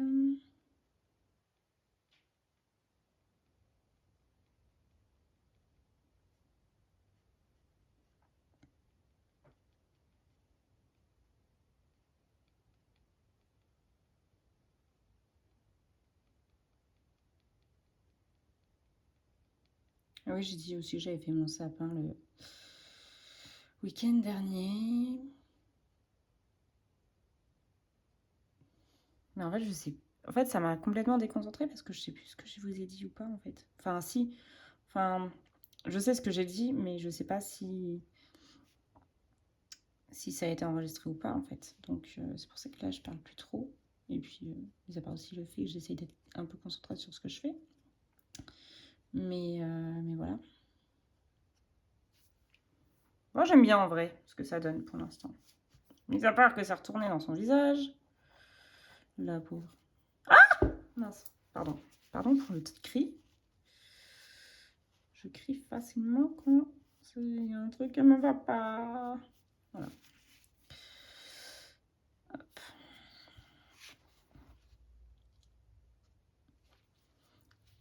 Ah oui, j'ai dit aussi que j'avais fait mon sapin le week-end dernier. Mais en fait, je sais. En fait, ça m'a complètement déconcentrée parce que je sais plus ce que je vous ai dit ou pas, en fait. Enfin, si. Enfin, je sais ce que j'ai dit, mais je sais pas si ça a été enregistré ou pas, en fait. Donc, c'est pour ça que là, je parle plus trop. Et puis, mis à part aussi le fait que j'essaye d'être un peu concentrée sur ce que je fais. Mais voilà. Moi, j'aime bien en vrai ce que ça donne pour l'instant. Mis à part que ça retournait dans son visage. La pauvre. Mince, pardon. Pardon pour le petit cri. Je crie facilement quand il y a un truc qui ne me va pas. Voilà. Hop.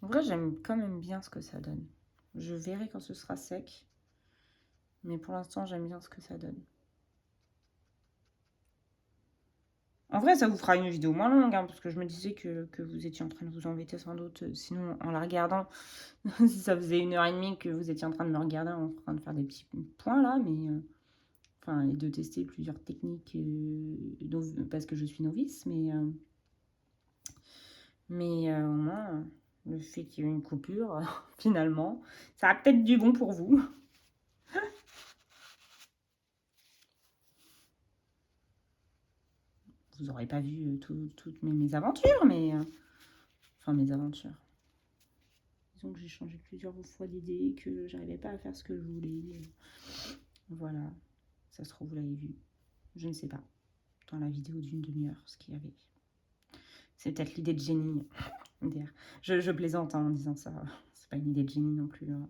En vrai, j'aime quand même bien ce que ça donne. Je verrai quand ce sera sec. Mais pour l'instant, j'aime bien ce que ça donne. En vrai, ça vous fera une vidéo moins longue, hein, parce que je me disais que vous étiez en train de vous embêter sans doute. Sinon, en la regardant, si ça faisait 1h30 que vous étiez en train de me regarder en train de faire des petits points là, mais enfin, et de tester plusieurs techniques parce que je suis novice, mais au moins, le fait qu'il y ait une coupure, finalement, ça a peut-être du bon pour vous. Vous n'aurez pas vu toutes mes aventures, mais... enfin, mes aventures. Disons que j'ai changé plusieurs fois d'idée, que j'arrivais pas à faire ce que je voulais. Voilà. Ça se trouve, vous l'avez vu. Je ne sais pas. Dans la vidéo d'une demi-heure, ce qu'il y avait. C'est peut-être l'idée de génie. Je plaisante en disant ça. C'est pas une idée de génie non plus. Hein.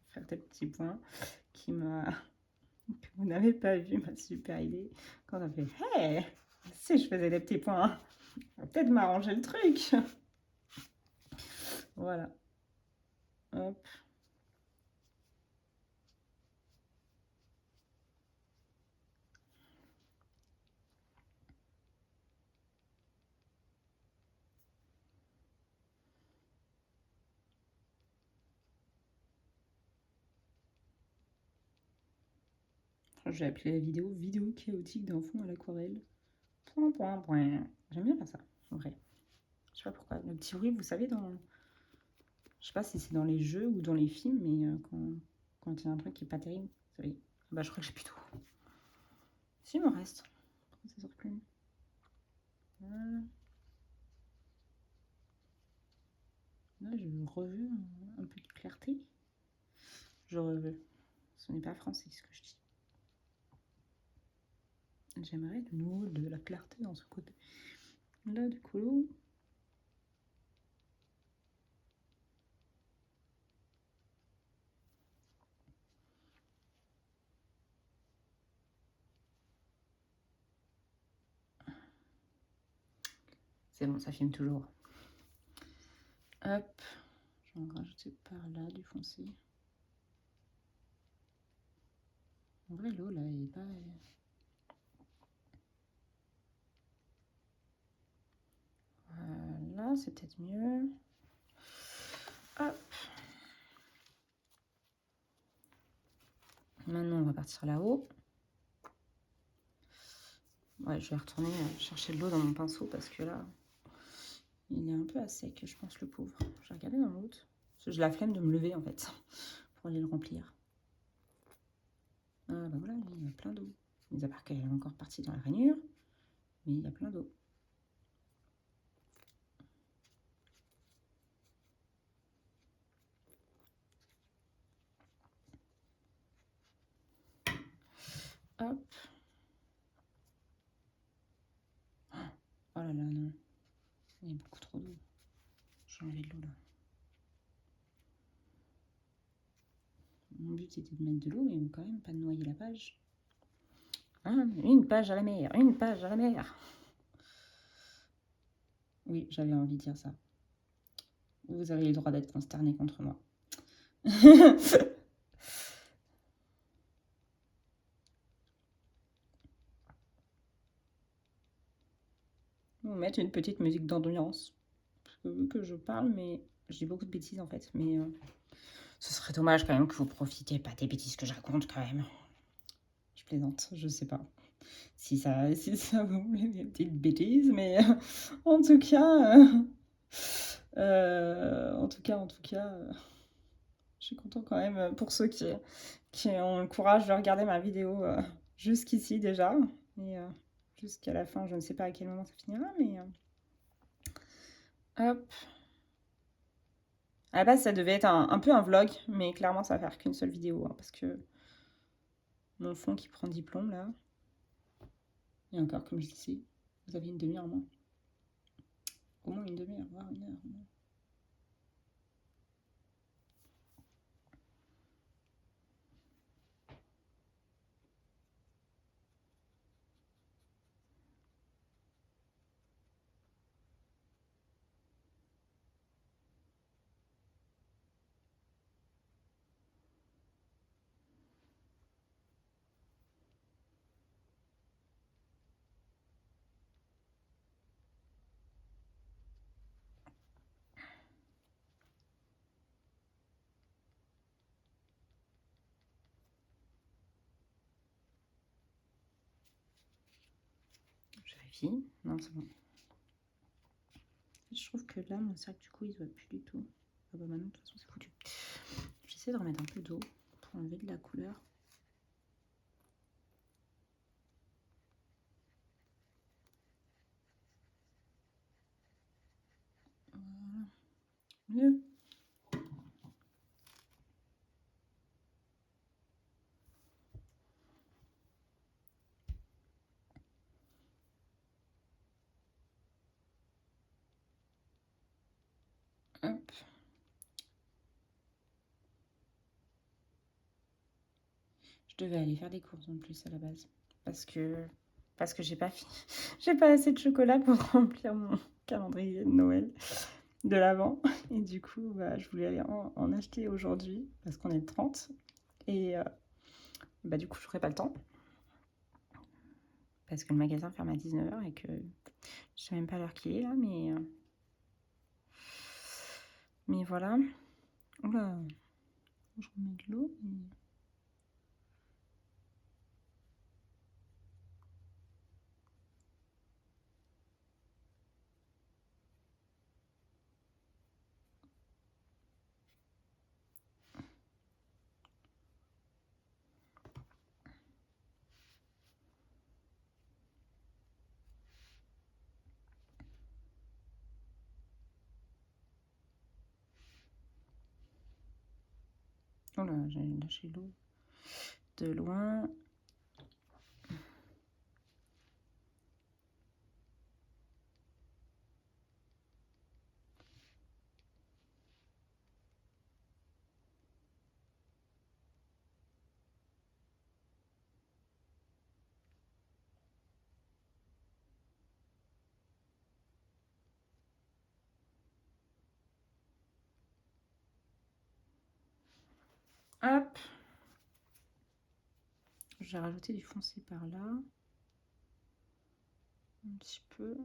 Faire des petits points qui m'a... que vous n'avez pas vu, ma super idée. Quand on a fait « Hey, si je faisais des petits points, ça va peut-être m'arranger le truc. » Voilà. Hop. Je vais appeler la vidéo chaotique d'un fond à l'aquarelle. Point, point, point. J'aime bien faire ça, en vrai. Je sais pas pourquoi. Le petit bruit, vous savez, dans... Je sais pas si c'est dans les jeux ou dans les films, mais quand il y a un truc qui est pas terrible, vous savez. Bah, je crois que j'ai plus tout. Si, il me reste. Pourquoi ça sort plus? Voilà. Là, je revu un peu de clarté. Je revu. Ce n'est pas français, ce que je dis. J'aimerais de nouveau de la clarté dans ce côté. Là, du coup... C'est bon, ça filme toujours. Hop. Je vais en rajouter par là, du foncé. En vrai, l'eau, là, elle est pas... Voilà, c'est peut-être mieux. Hop. Maintenant, on va partir là-haut. Ouais, je vais retourner chercher de l'eau dans mon pinceau parce que là, Il est un peu à sec, je pense, le pauvre. J'ai regardé dans l'autre. J'ai la flemme de me lever, en fait, pour aller le remplir. Ah, bah voilà, il y a plein d'eau. Mis à part qu'elle est encore partie dans la rainure. Mais il y a plein d'eau. Hop. Oh là là, non. Il y a beaucoup trop d'eau. J'ai enlevé de l'eau, là. Mon but était de mettre de l'eau, mais quand même pas de noyer la page. Ah, une page à la mer, une page à la mer. Oui, j'avais envie de dire ça. Vous avez le droit d'être consterné contre moi. On va mettre une petite musique d'ambiance. Vu que je parle, mais je dis beaucoup de bêtises en fait. Mais ce serait dommage quand même que vous profitiez pas des bêtises que je raconte quand même. Je plaisante, je sais pas si ça vous plaît mes petites bêtises, mais en tout cas, je suis content quand même pour ceux qui ont le courage de regarder ma vidéo jusqu'ici déjà. Et jusqu'à la fin, je ne sais pas à quel moment ça finira, mais hop. À la base, ça devait être un peu un vlog, mais clairement, ça va faire qu'une seule vidéo, hein, parce que mon fond qui prend diplôme, là. Et encore, comme je disais, vous avez une demi-heure en moins. Au moins une demi-heure, voire une heure. Je vérifie. Non, c'est bon. Je trouve que là, mon sac, du coup, il ne se voit plus du tout. Ah bah maintenant, de toute façon, c'est foutu. J'essaie de remettre un peu d'eau pour enlever de la couleur. Voilà. Mieux. Hop. Je devais aller faire des courses en plus à la base. Parce que j'ai pas fini. J'ai pas assez de chocolat pour remplir mon calendrier de Noël de l'avant. Et du coup, bah, je voulais aller en acheter aujourd'hui parce qu'on est le 30. Et bah, du coup, je n'aurai pas le temps. Parce que le magasin ferme à 19h et que je sais même pas l'heure qu'il est là, mais voilà. Oula, je remets de l'eau. Oh là, j'ai lâché l'eau de loin. Hop. J'ai rajouté du foncé par là. Un petit peu.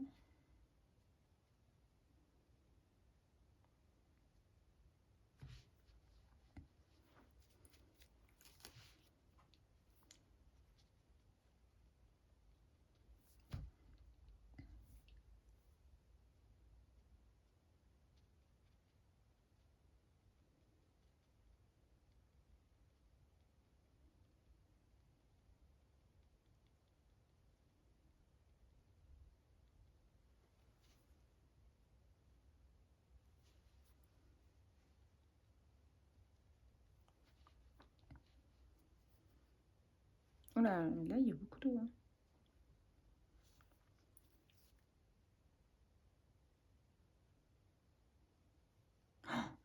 là, il y a beaucoup d'eau. Hein.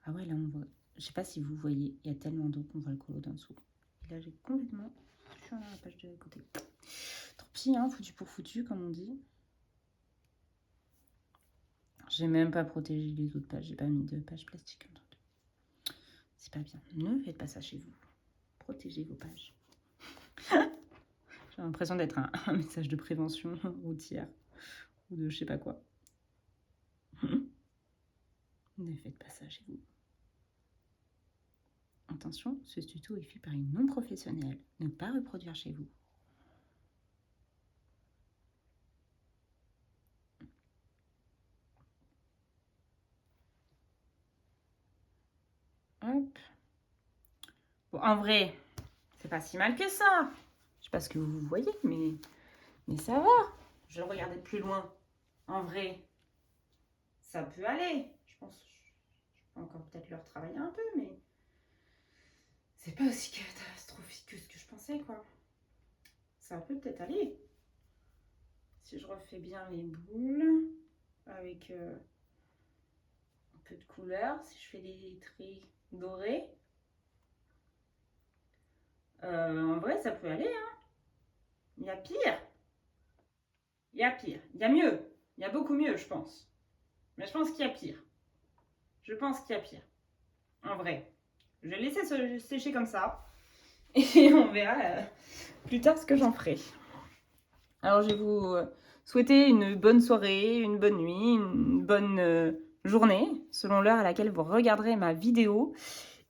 Ah ouais, là, on voit... Je sais pas si vous voyez, il y a tellement d'eau qu'on voit le colo d'en dessous. Et là, j'ai complètement... Je suis dans la page de côté. Tant pis, hein, foutu pour foutu, comme on dit. J'ai même pas protégé les autres pages. J'ai pas mis de pages plastiques. C'est pas bien. Ne faites pas ça chez vous. Protégez vos pages. J'ai l'impression d'être un message de prévention routière. Ou de je sais pas quoi. Ne faites pas ça chez vous. Attention, ce tuto est fait par une non professionnelle. Ne pas reproduire chez vous. Hop. Bon, en vrai, c'est pas si mal que ça. Je sais pas ce que vous voyez, mais ça va. Je vais regarder de plus loin. En vrai, ça peut aller. Je pense que je peux encore peut-être le retravailler un peu, mais c'est pas aussi catastrophique que ce que je pensais, quoi. Ça peut peut-être aller. Si je refais bien les boules avec un peu de couleur, si je fais des traits dorés, en vrai, ça peut aller. Hein. Il y a pire. Il y a pire. Il y a mieux. Il y a beaucoup mieux, je pense. Mais je pense qu'il y a pire. Je pense qu'il y a pire. En vrai. Je vais laisser sécher comme ça. Et on verra plus tard ce que j'en ferai. Alors, je vais vous souhaiter une bonne soirée, une bonne nuit, une bonne journée, selon l'heure à laquelle vous regarderez ma vidéo.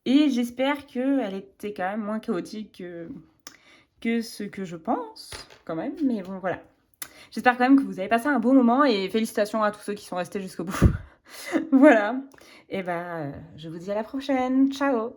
Et j'espère qu'elle était quand même moins chaotique que ce que je pense, quand même. Mais bon, voilà. J'espère quand même que vous avez passé un bon moment et félicitations à tous ceux qui sont restés jusqu'au bout. Voilà. Et je vous dis à la prochaine. Ciao.